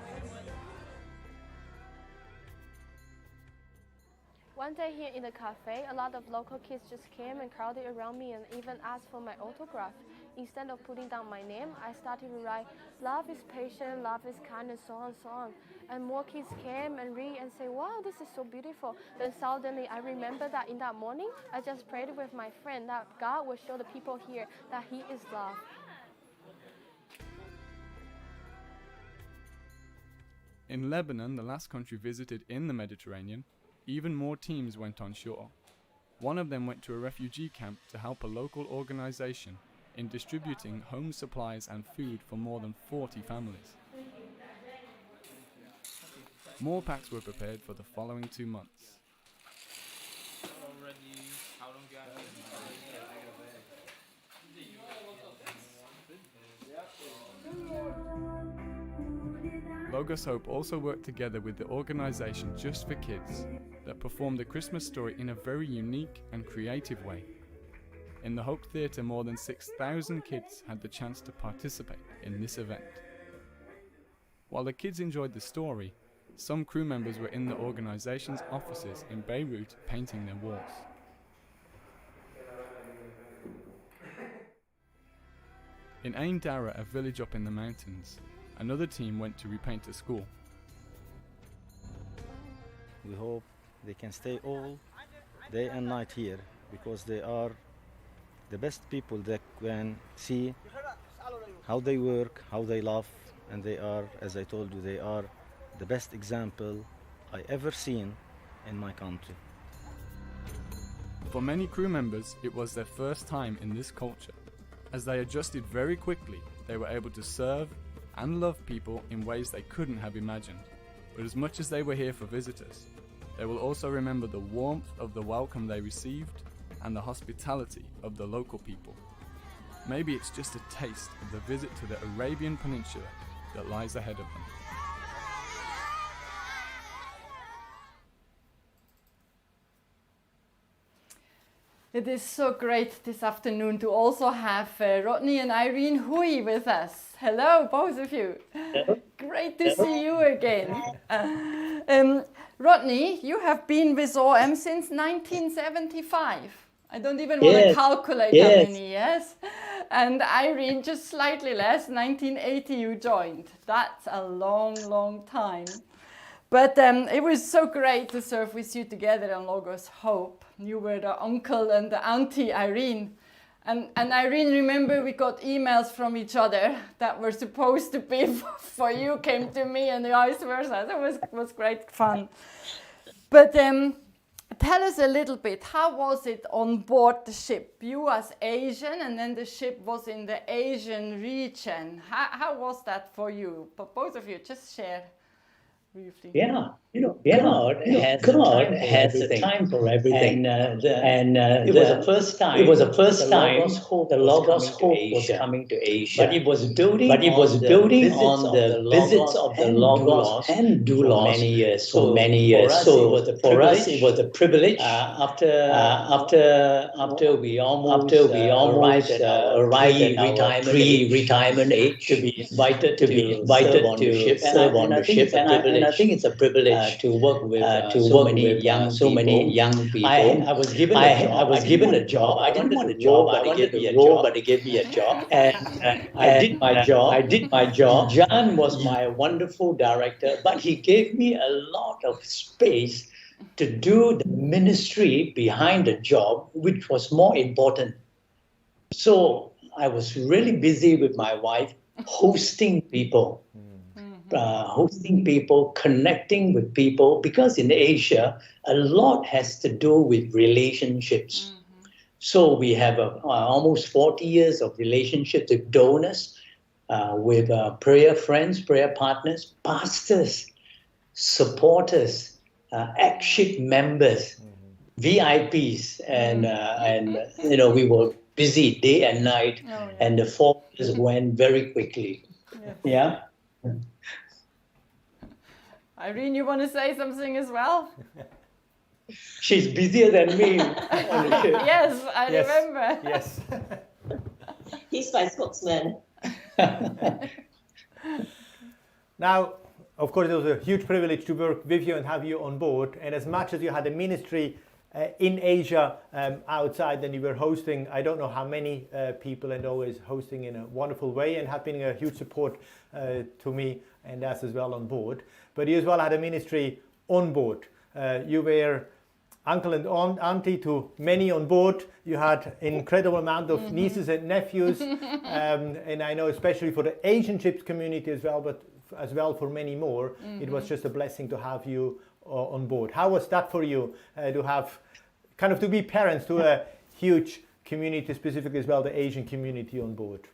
One day here in the cafe, a lot of local kids just came and crowded around me and even asked for my autograph. Instead of putting down my name, I started to write, "Love is patient, love is kind," and so on and so on. And more kids came and read and say, "Wow, this is so beautiful." Then suddenly I remember that in that morning, I just prayed with my friend that God will show the people here that He is love. In Lebanon, the last country visited in the Mediterranean, even more teams went on shore. One of them went to a refugee camp to help a local organization in distributing home supplies and food for more than 40 families. More packs were prepared for the following 2 months. Logos Hope also worked together with the organization Just for Kids that performed the Christmas story in a very unique and creative way. In the Hope Theatre, more than 6,000 kids had the chance to participate in this event. While the kids enjoyed the story, some crew members were in the organization's offices in Beirut painting their walls. In Ain Dara, a village up in the mountains, another team went to repaint a school. We hope they can stay all day and night here because they are the best people that can see how they work, how they love, and they are, as I told you, they are the best example I ever seen in my country. For many crew members, it was their first time in this culture. As they adjusted very quickly, they were able to serve and love people in ways they couldn't have imagined. But as much as they were here for visitors, they will also remember the warmth of the welcome they received and the hospitality of the local people. Maybe it's just a taste of the visit to the Arabian Peninsula that lies ahead of them. It is so great this afternoon to also have Rodney and Irene Hui with us. Hello, both of you. Hello. Great to see you again. Rodney, you have been with OM since 1975. I don't even want to calculate how many years. And Irene, just slightly less, 1980 you joined. That's a long, long time. But it was so great to serve with you together on Logos Hope. You were the uncle and the auntie, Irene. And Irene, remember we got emails from each other that were supposed to be for you, came to me and vice versa. It was great fun. But tell us a little bit, how was it on board the ship? You as Asian, and then the ship was in the Asian region. How was that for you? But both of you, just share. Yeah, God has a time for everything. It was the first time. The Logos Hope was coming to Asia. But it was building on the visits of the Logos and Doulos for many years. So for us, it was a privilege. After we almost arrived at our pre-retirement age, to be invited to serve on the ship. And I think it's a privilege to work with so many young people. I was given a job. I didn't want a job. I wanted a role, but they gave me a job, and I did my job. John was my wonderful director, but he gave me a lot of space to do the ministry behind the job, which was more important. So I was really busy with my wife, hosting people, connecting with people, because in Asia, a lot has to do with relationships. So we have almost 40 years of relationships with donors, with prayer friends, prayer partners, pastors, supporters, ACTSHIP members, VIPs, and we were busy day and night, and the 4 years went very quickly. Yeah. Irene, you want to say something as well? She's busier than me. Yes, I remember. Yes. He's my spokesman. Now, of course, it was a huge privilege to work with you and have you on board. And as much as you had a ministry in Asia outside, and you were hosting, I don't know how many people, and always hosting in a wonderful way, and have been a huge support to me and us as well on board. But you as well had a ministry on board. You were uncle and auntie to many on board. You had an incredible amount of nieces and nephews, and I know especially for the Asian Chips community as well, but as well for many more, it was just a blessing to have you on board. How was that for you to have, kind of to be parents to a huge community, specifically as well the Asian community on board?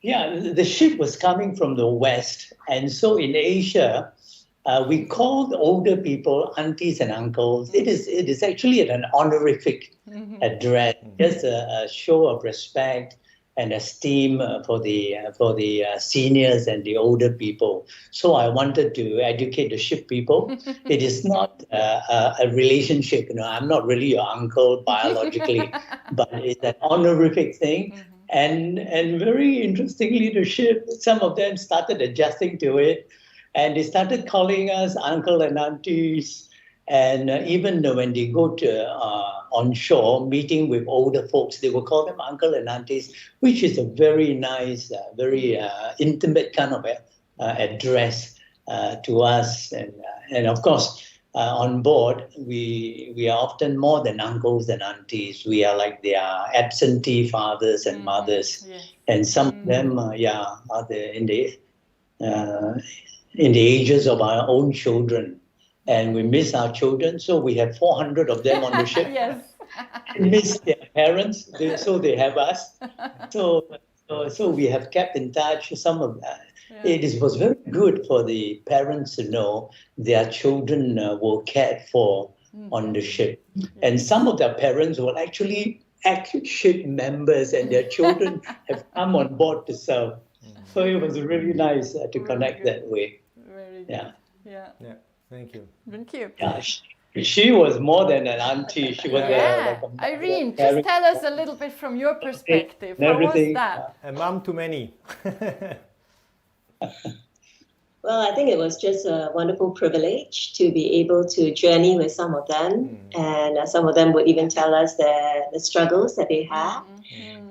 Yeah, the ship was coming from the West, and so in Asia, we called older people aunties and uncles. It is actually an honorific address, just a show of respect and esteem for the seniors and the older people. So I wanted to educate the ship people. It is not a relationship. I'm not really your uncle biologically, but it's an honorific thing. And very interestingly, the ship, some of them started adjusting to it, and they started calling us uncle and aunties. And even when they go to on shore, meeting with older folks, they will call them uncle and aunties, which is a very nice, very intimate kind of address to us. And of course, on board, we are often more than uncles and aunties. We are like their absentee fathers and mothers, and some of them, are in the ages of our own children. And we miss our children, so we have 400 of them on the ship. Yes. We miss their parents, so they have us. So we have kept in touch. Some of it was very good for the parents to know their children were cared for on the ship, and some of their parents were actually active ship members, and their children have come on board to serve. So it was really nice to connect that way. Very good. Yeah. Thank you. Thank you. Yeah, she was more than an auntie. She was Irene, just tell us a little bit from your perspective. How was that? A mom to many. Well, I think it was just a wonderful privilege to be able to journey with some of them. And some of them would even tell us the struggles that they have,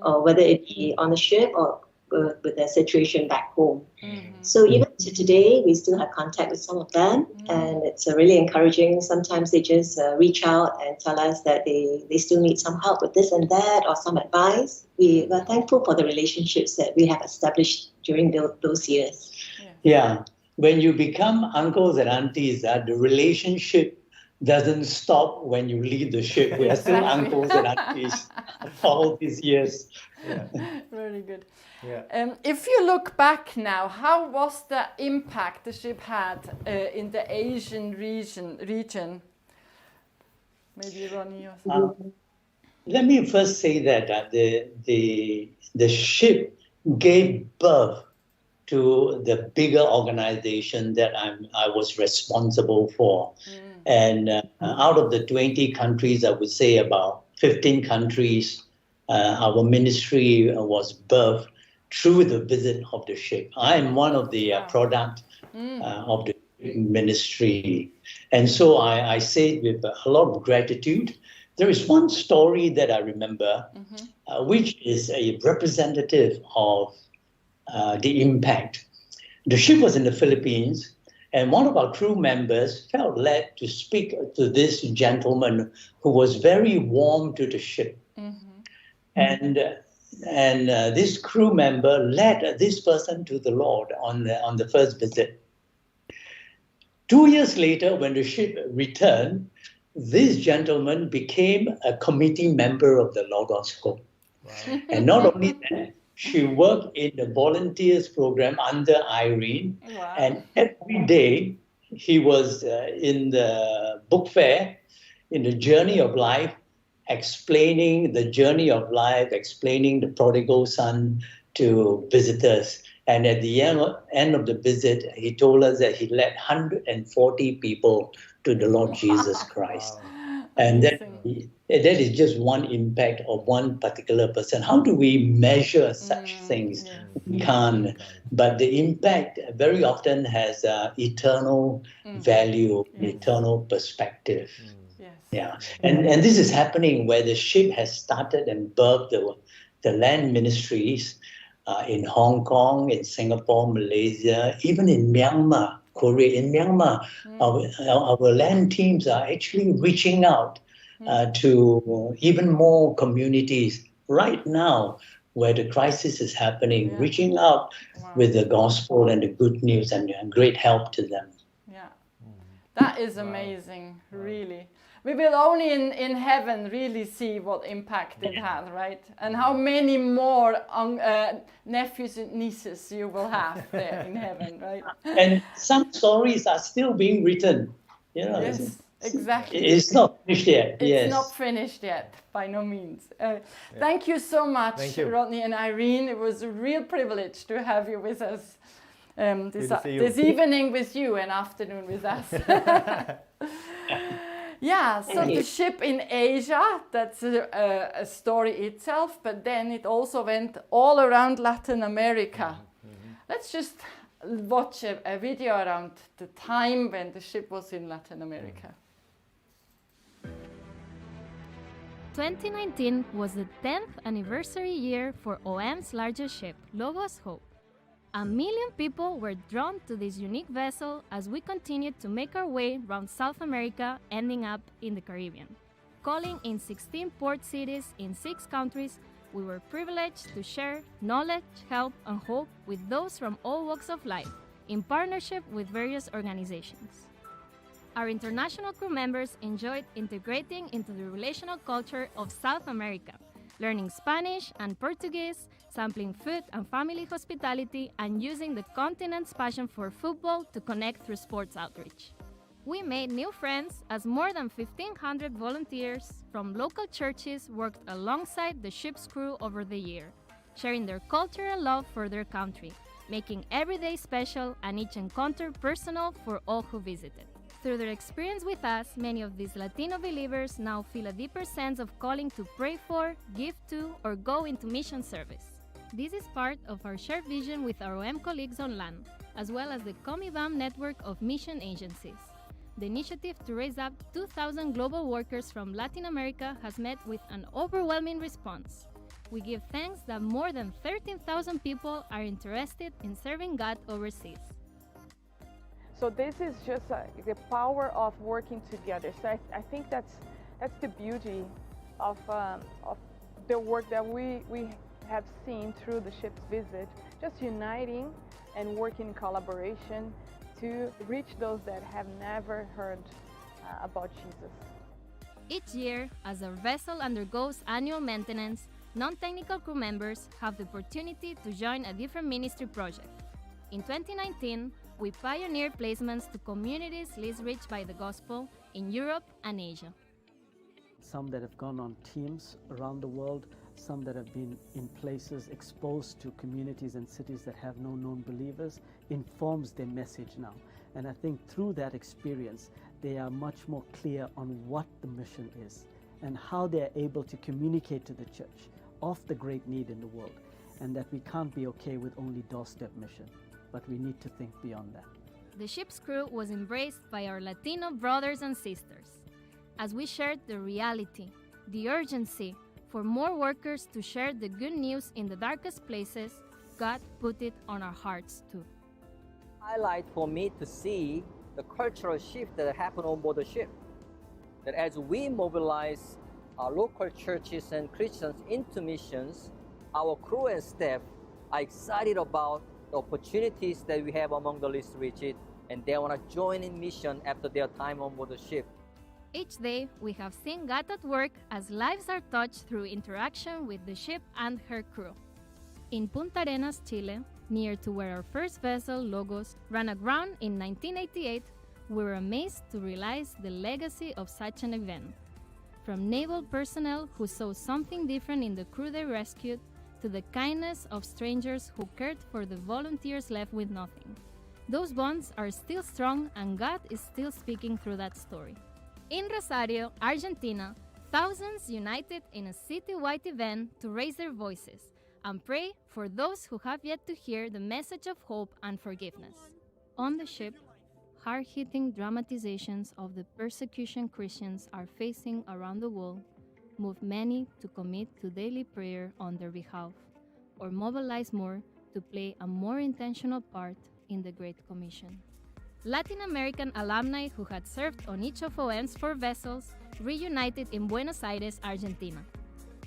or whether it be on the ship or with their situation back home. So even to today, we still have contact with some of them, and it's really encouraging. Sometimes they just reach out and tell us that they still need some help with this and that, or some advice. We are thankful for the relationships that we have established during those years. Yeah, when you become uncles and aunties, the relationship doesn't stop when you leave the ship. We are still uncles and aunties all these years. Very good. Yeah. If you look back now, how was the impact the ship had in the Asian region? Maybe Ronnie or something. Let me first say that the ship gave birth to the bigger organization that I was responsible for. And out of the 20 countries, I would say about 15 countries, our ministry was birthed through the visit of the ship. I am one of the product of the ministry. And so I say it with a lot of gratitude. There is one story that I remember, which is a representative of the impact. The ship was in the Philippines, and one of our crew members felt led to speak to this gentleman who was very warm to the ship. And this crew member led this person to the Lord on the first visit. 2 years later, when the ship returned, this gentleman became a committee member of the Logos Hope. Wow. And not only that, she worked in the volunteers program under Irene. Wow. And every day he was in the book fair, in the journey of life, explaining the journey of life, explaining the prodigal son to visitors. And at the end of the visit, he told us that he led 140 people to the Lord Jesus Christ. Wow. And that is just one impact of one particular person. How do we measure such things? Yeah. We can't. But the impact very often has eternal value, eternal perspective. Yes. Yeah. And this is happening where the ship has started and birthed the land ministries in Hong Kong, in Singapore, Malaysia, even in Myanmar, Korea. In Myanmar, our land teams are actually reaching out to even more communities right now where the crisis is happening, reaching out with the gospel and the good news and great help to them. Yeah, that is amazing, really. We will only in heaven really see what impact it had, right? And how many more nephews and nieces you will have there in heaven, right? And some stories are still being written. You know, yes, exactly. It's not finished yet. It's not finished yet, by no means. Thank you so much, Rodney and Irene. It was a real privilege to have you with us this evening with you and afternoon with us. Yeah, so the ship in Asia, that's a story itself, but then it also went all around Latin America. Let's just watch a video around the time when the ship was in Latin America. 2019 was the 10th anniversary year for OM's largest ship, Logos Hope. 1 million people were drawn to this unique vessel as we continued to make our way around South America, ending up in the Caribbean. Calling in 16 port cities in 6 countries, we were privileged to share knowledge, help, and hope with those from all walks of life, in partnership with various organizations. Our international crew members enjoyed integrating into the relational culture of South America, learning Spanish and Portuguese, sampling food and family hospitality, and using the continent's passion for football to connect through sports outreach. We made new friends as more than 1,500 volunteers from local churches worked alongside the ship's crew over the year, sharing their culture and love for their country, making every day special and each encounter personal for all who visited. Through their experience with us, many of these Latino believers now feel a deeper sense of calling to pray for, give to, or go into mission service. This is part of our shared vision with our OM colleagues on land, as well as the Comibam network of mission agencies. The initiative to raise up 2,000 global workers from Latin America has met with an overwhelming response. We give thanks that more than 13,000 people are interested in serving God overseas. So this is just the power of working together. So I think that's the beauty of the work that we have seen through the ship's visit, just uniting and working in collaboration to reach those that have never heard about Jesus. Each year, as our vessel undergoes annual maintenance, non-technical crew members have the opportunity to join a different ministry project. In 2019, we pioneered placements to communities least reached by the gospel in Europe and Asia. Some that have gone on teams around the world, some that have been in places exposed to communities and cities that have no known believers, informs their message now. And I think through that experience, they are much more clear on what the mission is and how they're able to communicate to the church of the great need in the world, and that we can't be okay with only doorstep mission, but we need to think beyond that. the ship's crew was embraced by our Latino brothers and sisters, as we shared the reality, the urgency for more workers to share the good news in the darkest places. God put it on our hearts too. Highlight for me to see the cultural shift that happened on board the ship. That as we mobilize our local churches and Christians into missions, our crew and staff are excited about the opportunities that we have among the least reached, and they want to join in mission after their time on board the ship. Each day, we have seen God at work as lives are touched through interaction with the ship and her crew. In Punta Arenas, Chile, near to where our first vessel, Logos, ran aground in 1988, we were amazed to realize the legacy of such an event. From naval personnel who saw something different in the crew they rescued, to the kindness of strangers who cared for the volunteers left with nothing. Those bonds are still strong, and God is still speaking through that story. In Rosario, Argentina, thousands united in a citywide event to raise their voices and pray for those who have yet to hear the message of hope and forgiveness. On the ship, hard-hitting dramatizations of the persecution Christians are facing around the world move many to commit to daily prayer on their behalf, or mobilize more to play a more intentional part in the Great Commission. Latin American alumni who had served on each of OM's 4 vessels reunited in Buenos Aires, Argentina.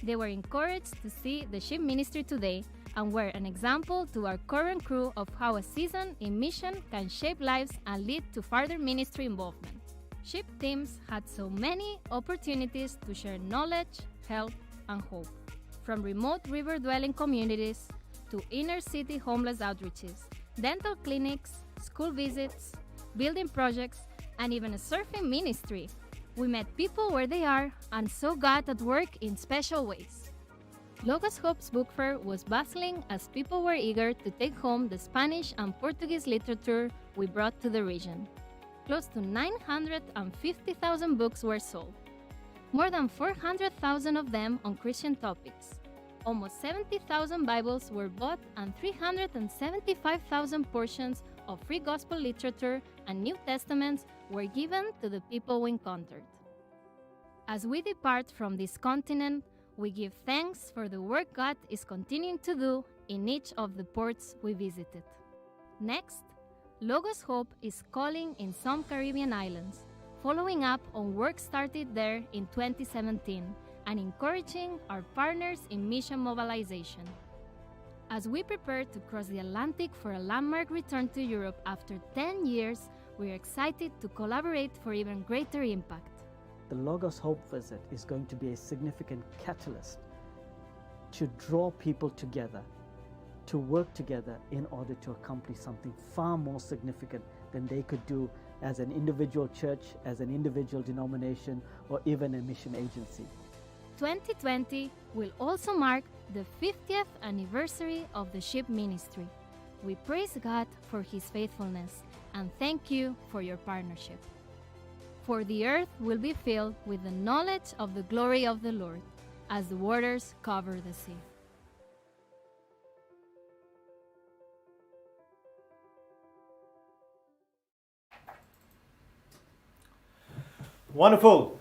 They were encouraged to see the ship ministry today and were an example to our current crew of how a season in mission can shape lives and lead to further ministry involvement. Ship teams had so many opportunities to share knowledge, help, and hope, from remote river-dwelling communities to inner-city homeless outreaches, dental clinics, school visits, building projects, and even a surfing ministry. We met people where they are and saw God at work in special ways. Logos Hope's book fair was bustling as people were eager to take home the Spanish and Portuguese literature we brought to the region. Close to 950,000 books were sold, more than 400,000 of them on Christian topics. Almost 70,000 Bibles were bought and 375,000 portions of free gospel literature and New Testaments were given to the people we encountered. As we depart from this continent, we give thanks for the work God is continuing to do in each of the ports we visited. Next, Logos Hope is calling in some Caribbean islands, following up on work started there in 2017 and encouraging our partners in mission mobilization. As we prepare to cross the Atlantic for a landmark return to Europe after 10 years, we are excited to collaborate for even greater impact. The Logos Hope visit is going to be a significant catalyst to draw people together, to work together in order to accomplish something far more significant than they could do as an individual church, as an individual denomination, or even a mission agency. 2020 will also mark the 50th anniversary of the ship ministry. We praise God for His faithfulness and thank you for your partnership. For the earth will be filled with the knowledge of the glory of the Lord as the waters cover the sea. Wonderful.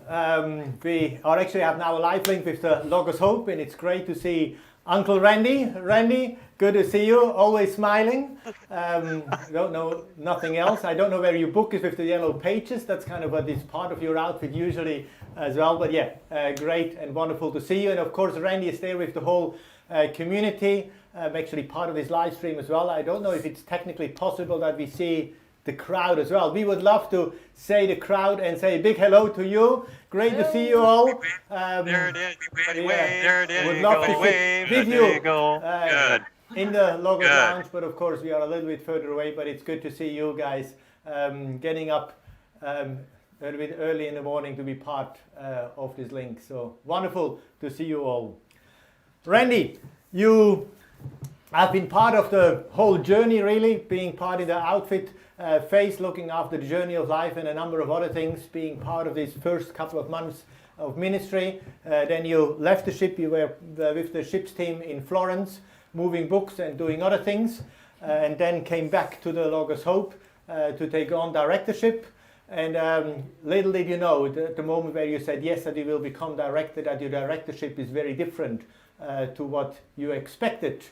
We are actually have now a live link with the Logos Hope, and it's great to see Uncle Randy. Randy, good to see you, always smiling. Don't know nothing else. I don't know where your book is with the yellow pages. That's kind of what is part of your outfit usually as well. But yeah, great and wonderful to see you. And of course, Randy is there with the whole community, actually part of this live stream as well. I don't know if it's technically possible that we see the crowd as well. We would love to say the crowd and say a big hello to you. Great to see you all. There it is. There it is. Would love to wave. with There you you go. Good. in the Logos Good. Lounge, but of course we are a little bit further away. But it's good to see you guys getting up a little bit early in the morning to be part of this link. So wonderful to see you all. Randy, you have been part of the whole journey, really, being part of the outfit phase, looking after the journey of life and a number of other things, being part of this first couple of months of ministry. Then you left the ship, you were with the ship's team in Florence, moving books and doing other things, and then came back to the Logos Hope. to take on directorship. And little did you know, the moment where you said yes, that you will become director, that your directorship is very different to what you expected.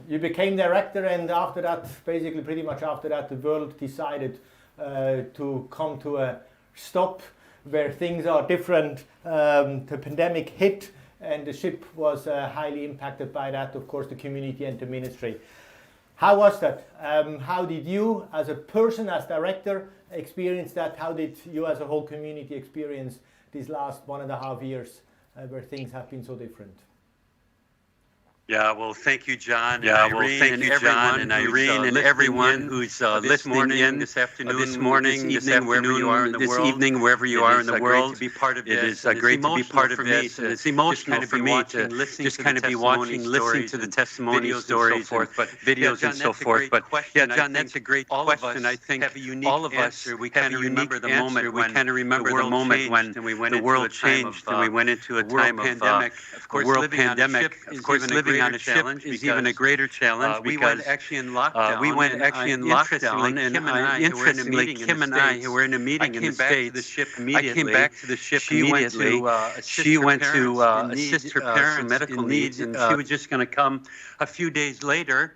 You became director, and after that, basically pretty much after that, the world decided to come to a stop where things are different. The pandemic hit, and the ship was highly impacted by that, of course, the community and the ministry. How was that? How did you, as a person, as director, experience that? How did you, as a whole community, experience these last 1.5 years where things have been so different? Yeah, well, thank you, John. Yeah, well, thank you, John, and Irene, and everyone who's listening in this afternoon, this morning, this evening, wherever you are in the world. Evening, wherever you are in the world. It is great to be part of this. It's emotional for me to just kind of be watching, listening to the testimony stories, videos and so forth. But yeah, John, that's a great question. I think all of us, we kind of remember the moment. We kind of remember the moment when the world changed and we went into a time of pandemic. Of course, pandemic. Of course, living on a ship is even a greater challenge because we went actually in lockdown. And interestingly, Kim and I, who were in a meeting in the States, I came back to the ship immediately. She went to assist her parents' medical needs, and she was just going to come a few days later.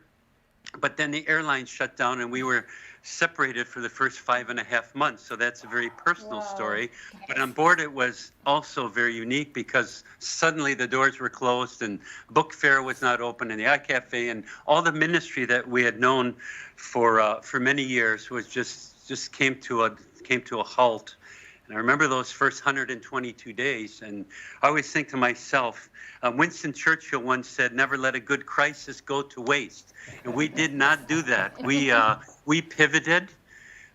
But then the airline shut down, and we were separated for the first 5.5 months. So that's a very personal story. But on board it was also very unique because suddenly the doors were closed and book fair was not open and the iCafe and all the ministry that we had known for many years was just came to a halt. And I remember those first 122 days, and I always think to myself, Winston Churchill once said, "Never let a good crisis go to waste." And we did not do that. We pivoted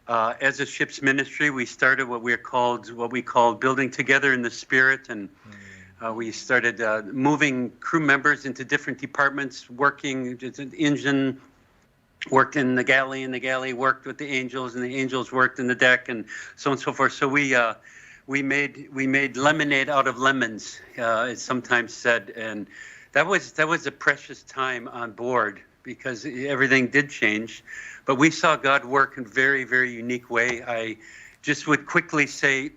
as a ship's ministry. We started what we called building together in the spirit, and we started moving crew members into different departments, working as an engine. Worked in the galley, and the galley worked with the angels, and the angels worked in the deck, and so on and so forth. So we made lemonade out of lemons, it's sometimes said, and that was a precious time on board because everything did change, but we saw God work in a very, very unique way. I just would quickly say,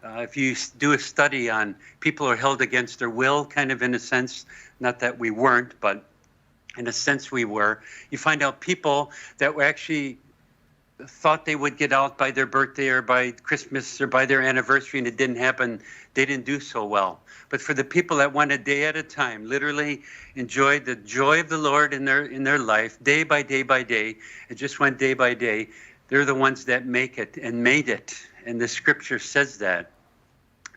if you do a study on people who are held against their will, kind of in a sense, not that we weren't, but in a sense we were, you find out people that were actually thought they would get out by their birthday or by Christmas or by their anniversary, and it didn't happen. They didn't do so well. But for the people that went a day at a time, literally enjoyed the joy of the Lord in their life, day by day by day, it just went day by day, they're the ones that make it and made it. And the scripture says that.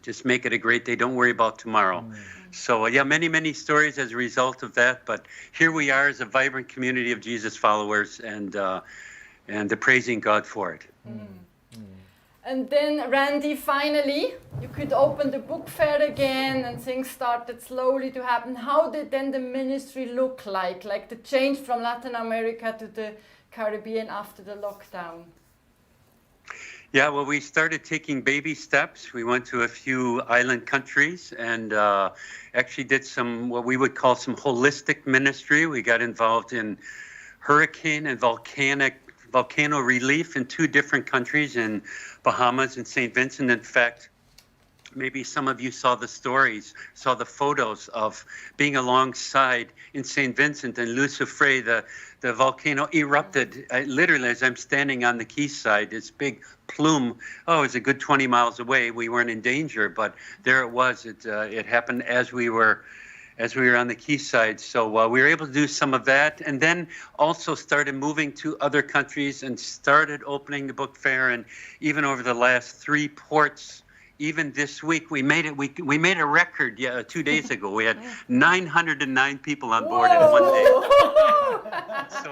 Just make it a great day. Don't worry about tomorrow. So yeah, many, many stories as a result of that. But here we are as a vibrant community of Jesus followers, and praising God for it. And then, Randy, finally, you could open the book fair again, and things started slowly to happen. How did then the ministry look like the change from Latin America to the Caribbean after the lockdown? Yeah, well, we started taking baby steps. We went to a few island countries and actually did what we would call some holistic ministry. We got involved in hurricane and volcano relief in 2 different countries, in Bahamas and St. Vincent. In fact, maybe some of you saw the stories, saw the photos of being alongside in St. Vincent and Lucifré. The volcano erupted. Literally, as I'm standing on the quayside, this big plume, it was a good 20 miles away. We weren't in danger, but there it was. It happened as we were on the quayside. So we were able to do some of that, and then also started moving to other countries and started opening the book fair. And even over the last 3 ports, even this week, we made it. We made a record 2 days ago. We had 909 people on board in one day. So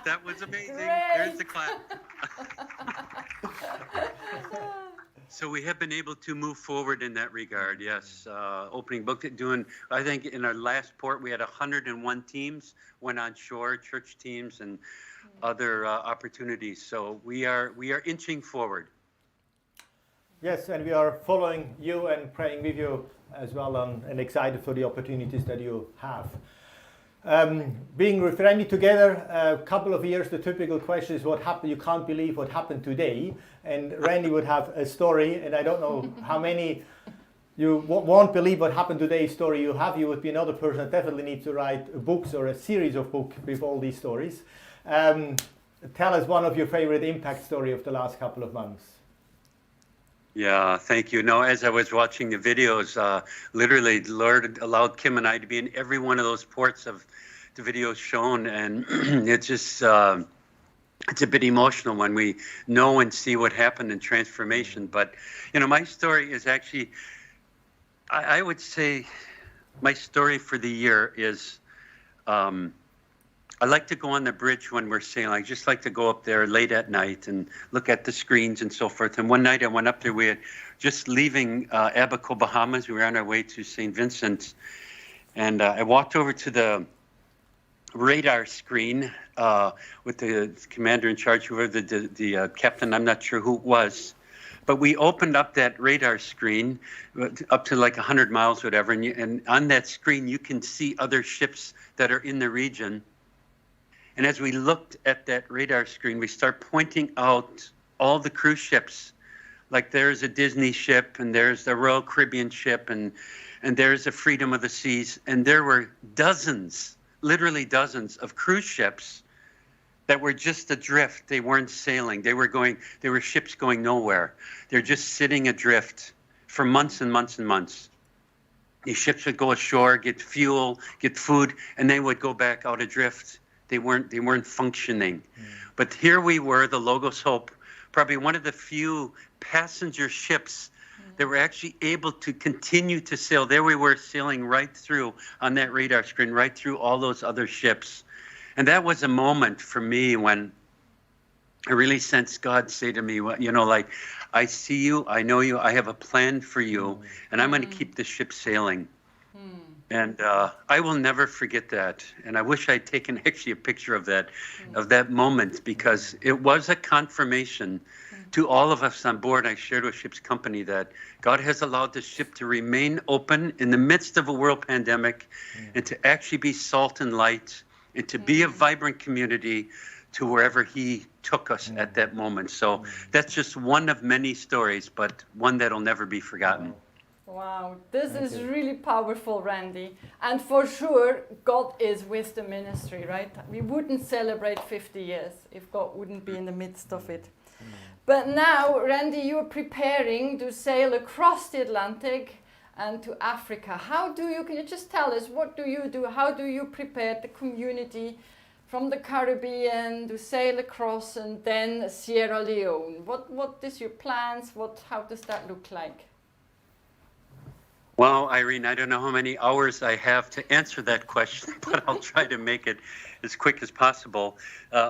that was amazing. Great. There's the clap. So we have been able to move forward in that regard, yes. Opening book, I think in our last port, we had 101 teams went on shore, church teams and other opportunities. So we are inching forward. Yes, and we are following you and praying with you as well, and excited for the opportunities that you have. Being with Randy together a couple of years, the typical question is what happened. You can't believe what happened today. And Randy would have a story, and I don't know how many you won't believe what happened today story you have. You would be another person that definitely needs to write books or a series of books with all these stories. Tell us one of your favorite impact story of the last couple of months. Yeah, thank you. No, as I was watching the videos, literally, the Lord allowed Kim and I to be in every one of those ports of the videos shown, and it's just, it's a bit emotional when we know and see what happened in transformation. But, you know, my story is actually, I would say my story for the year is, I like to go on the bridge when we're sailing. I just like to go up there late at night and look at the screens and so forth. And one night I went up there, we had just leaving Abaco, Bahamas. We were on our way to St. Vincent. And I walked over to the radar screen with the commander in charge, whoever the captain, I'm not sure who it was. But we opened up that radar screen up to like 100 miles, whatever. And on that screen, you can see other ships that are in the region. And as we looked at that radar screen, we start pointing out all the cruise ships. Like there's a Disney ship, and there's the Royal Caribbean ship, and there's a Freedom of the Seas. And there were dozens, literally dozens of cruise ships that were just adrift. They weren't sailing. They were ships going nowhere. They're just sitting adrift for months and months and months. These ships would go ashore, get fuel, get food, and they would go back out adrift. They weren't functioning. But here we were, the Logos Hope, probably one of the few passenger ships that were actually able to continue to sail. There we were sailing right through on that radar screen, right through all those other ships. And that was a moment for me when I really sensed God say to me, you know, like, I see you, I know you, I have a plan for you, and I'm going to keep the ship sailing. And I will never forget that. And I wish I'd taken actually a picture of that moment, because it was a confirmation to all of us on board. I shared with Ship's Company that God has allowed the ship to remain open in the midst of a world pandemic, and to actually be salt and light, and to be a vibrant community to wherever He took us at that moment. So that's just one of many stories, but one that'll never be forgotten. Wow, this is really powerful, Randy. And for sure, God is with the ministry, right? We wouldn't celebrate 50 years if God wouldn't be in the midst of it. But now, Randy, you're preparing to sail across the Atlantic and to Africa. Can you just tell us, what do you do? How do you prepare the community from the Caribbean to sail across and then Sierra Leone? What is your plans? How does that look like? Well, Irene, I don't know how many hours I have to answer that question, but I'll try to make it as quick as possible.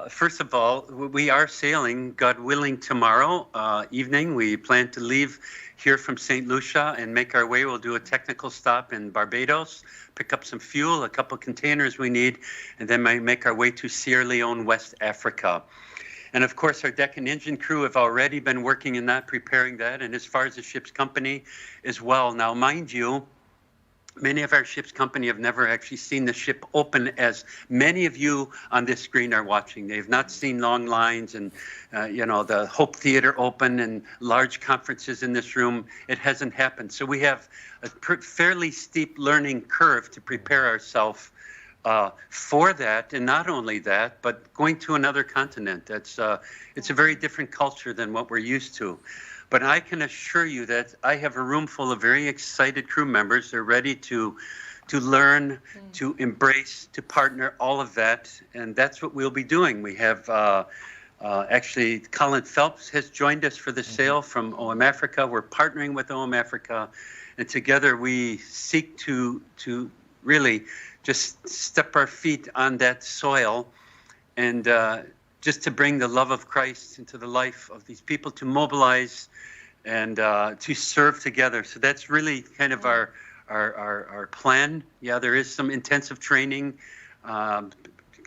First of all, we are sailing, God willing, tomorrow evening. We plan to leave here from St. Lucia and make our way. We'll do a technical stop in Barbados, pick up some fuel, a couple containers we need, and then make our way to Sierra Leone, West Africa. And of course, our deck and engine crew have already been working in that, preparing that, and as far as the ship's company as well. Now, mind you, many of our ship's company have never actually seen the ship open as many of you on this screen are watching. They've not seen long lines and, you know, the Hope Theater open and large conferences in this room. It hasn't happened. So we have a fairly steep learning curve to prepare ourselves for that, and not only that, but going to another continent. It's a very different culture than what we're used to. But I can assure you that I have a room full of very excited crew members. They're ready to learn, to embrace, to partner, all of that, and that's what we'll be doing. We have actually Colin Phelps has joined us for the sail from OM Africa. We're partnering with OM Africa, and together we seek to really just step our feet on that soil and just to bring the love of Christ into the life of these people, to mobilize and to serve together. So that's really kind of our plan. Yeah, there is some intensive training, kind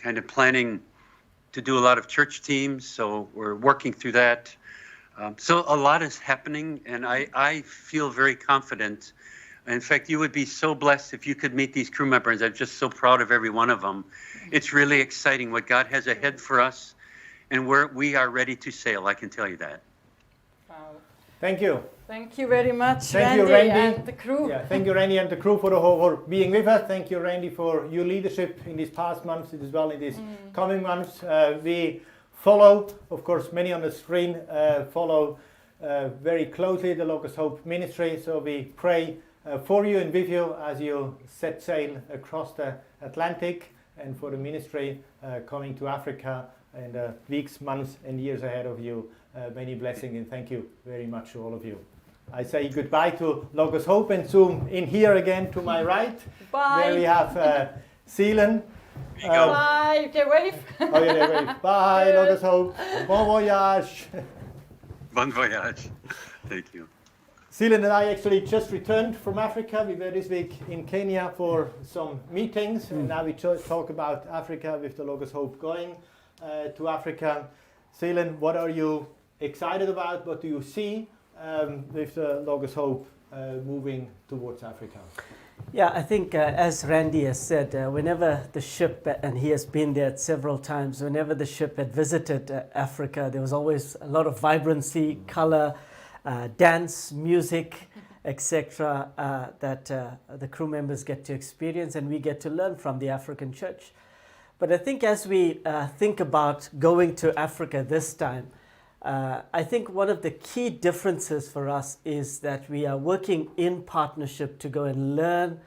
of planning to do a lot of church teams. So we're working through that. So a lot is happening, and I feel very confident In fact, you would be so blessed if you could meet these crew members. I'm just so proud of every one of them. It's really exciting what God has ahead for us, and we are ready to sail, I can tell you that. Wow. Thank you. Thank you very much, Thank you, Randy, and the crew. Yeah, thank you, Randy, and the crew for being with us. Thank you, Randy, for your leadership in these past months, as well in these coming months. We follow, of course, many on the screen follow very closely the Logos Hope ministry. So we pray for you and with you as you set sail across the Atlantic, and for the ministry coming to Africa in the weeks, months, and years ahead of you. Many blessings, and thank you very much to all of you. I say goodbye to Logos Hope and zoom in here again to my right. Bye. Where we have Ceylon. Bye. You can wave. Oh, yeah, they wave. Bye, Logos Hope. Bon voyage. Bon voyage. Thank you. Ceylon and I actually just returned from Africa. We were this week in Kenya for some meetings, and now we talk about Africa with the Logos Hope going to Africa. Ceylon, what are you excited about? What do you see with the Logos Hope moving towards Africa? Yeah, I think as Randy has said, whenever the ship, and he has been there several times, whenever the ship had visited Africa, there was always a lot of vibrancy, color, dance, music, etc. that the crew members get to experience, and we get to learn from the African church. But I think as we think about going to Africa this time, I think one of the key differences for us is that we are working in partnership to go and learn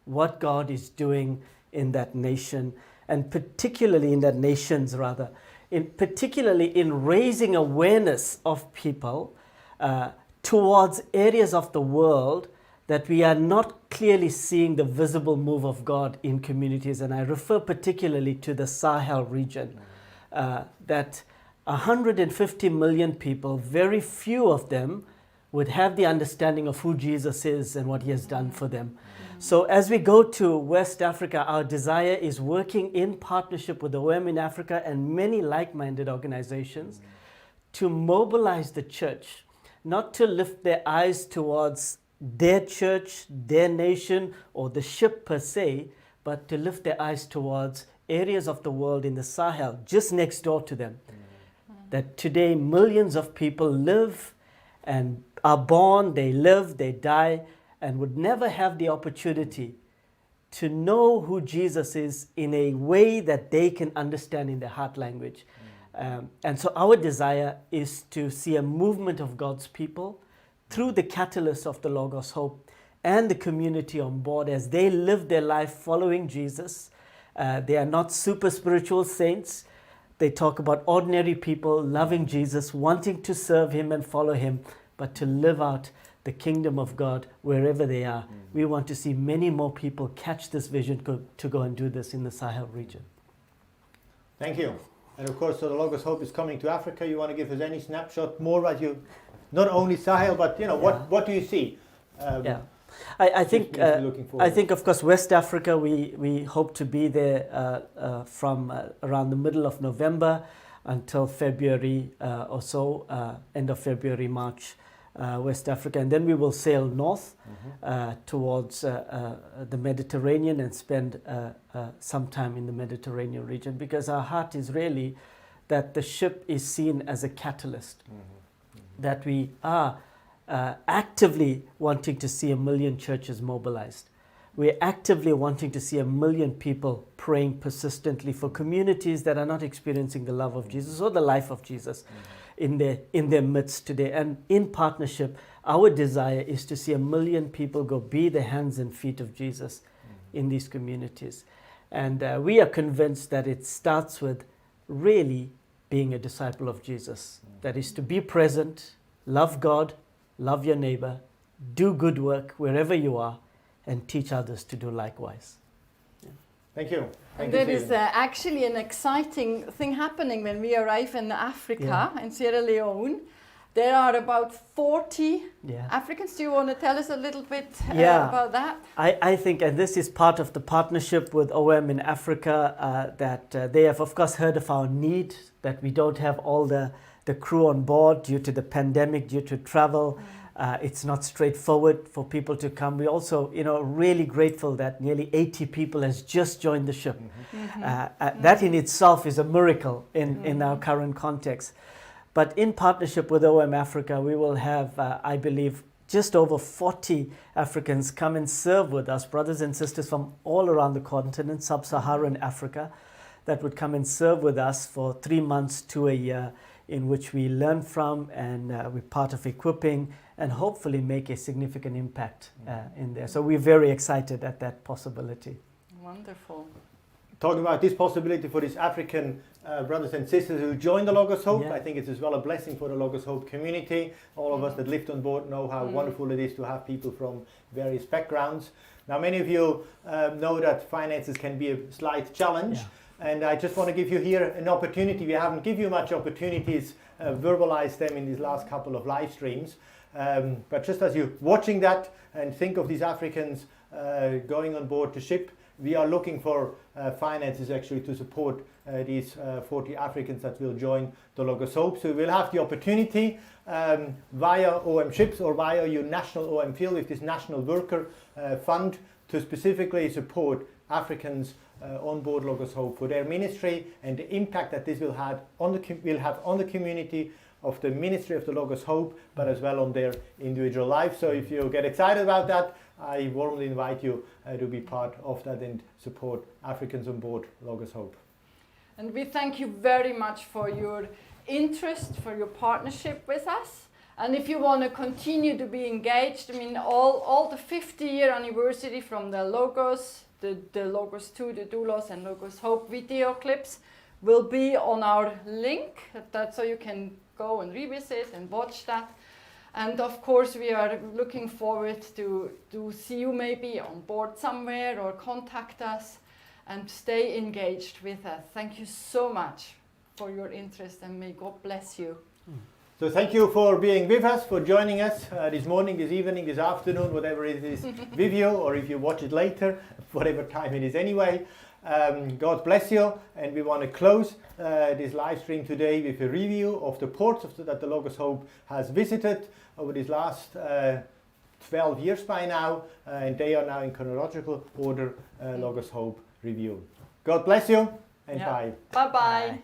what God is doing in that nation, and particularly in that nations rather, particularly in raising awareness of people towards areas of the world that we are not clearly seeing the visible move of God in communities. And I refer particularly to the Sahel region, that 150 million people, very few of them would have the understanding of who Jesus is and what he has done for them. So as we go to West Africa, our desire is working in partnership with the OM in Africa and many like-minded organizations to mobilize the church, not to lift their eyes towards their church, their nation, or the ship per se, but to lift their eyes towards areas of the world in the Sahel, just next door to them. That today millions of people live and are born, they live, they die, and would never have the opportunity to know who Jesus is in a way that they can understand in their heart language. And so our desire is to see a movement of God's people through the catalyst of the Logos Hope and the community on board as they live their life following Jesus. They are not super spiritual saints. They talk about ordinary people loving Jesus, wanting to serve him and follow him, but to live out the kingdom of God wherever they are. We want to see many more people catch this vision to go and do this in the Sahel region. Thank you. And of course, so the Logos Hope is coming to Africa. You want to give us any snapshot more as you, not only Sahel, but what do you see? I think of course West Africa, we hope to be there from around the middle of November until February or so, end of February, March, West Africa, and then we will sail north towards the Mediterranean and spend some time in the Mediterranean region, because our heart is really that the ship is seen as a catalyst, that we are actively wanting to see 1 million churches mobilized. We're actively wanting to see 1 million people praying persistently for communities that are not experiencing the love of Jesus or the life of Jesus in their midst today. And in partnership, our desire is to see 1 million people go be the hands and feet of Jesus in these communities. And we are convinced that it starts with really being a disciple of Jesus. That is to be present, love God, love your neighbor, do good work wherever you are, and teach others to do likewise. Thank you. And there is actually an exciting thing happening when we arrive in Africa, in Sierra Leone. There are about 40 Africans. Do you want to tell us a little bit about that? I think, and this is part of the partnership with OM in Africa, that they have of course heard of our need, that we don't have all the crew on board due to the pandemic, due to travel It's not straightforward for people to come. We're also, really grateful that nearly 80 people has just joined the ship. That in itself is a miracle in our current context. But in partnership with OM Africa, we will have, I believe, just over 40 Africans come and serve with us, brothers and sisters from all around the continent, sub-Saharan Africa, that would come and serve with us for 3 months to a year, in which we learn from and we're part of equipping and hopefully make a significant impact in there. So we're very excited at that possibility. Wonderful. Talking about this possibility for these African brothers and sisters who joined the Logos Hope, I think it's as well a blessing for the Logos Hope community. All of us that lived on board know how wonderful it is to have people from various backgrounds. Now, many of you know that finances can be a slight challenge. And I just want to give you here an opportunity. We haven't given you much opportunities, verbalize them in these last couple of live streams. But just as you're watching that and think of these Africans going on board the ship, we are looking for finances actually to support these 40 Africans that will join the Logos Hope. So we'll have the opportunity via OM Ships or via your national OM field with this National Worker Fund to specifically support Africans on board Logos Hope for their ministry and the impact that this will have on the community of the ministry of the Logos Hope, but as well on their individual life. So if you get excited about that, I warmly invite you to be part of that and support Africans on board Logos Hope. And we thank you very much for your interest, for your partnership with us. And if you want to continue to be engaged, I mean, all the 50-year anniversary from the Logos, the Logos 2, the Doulos and Logos Hope video clips will be on our link, so you can go and revisit and watch that. And of course, we are looking forward to see you maybe on board somewhere or contact us and stay engaged with us. Thank you so much for your interest and may God bless you. So thank you for being with us, for joining us this morning, this evening, this afternoon, whatever it is with you, or if you watch it later, whatever time it is anyway. God bless you, and we want to close this live stream today with a review of the ports that the Logos Hope has visited over these last 12 years by now, and they are now in chronological order, Logos Hope review. God bless you, and bye. Bye-bye.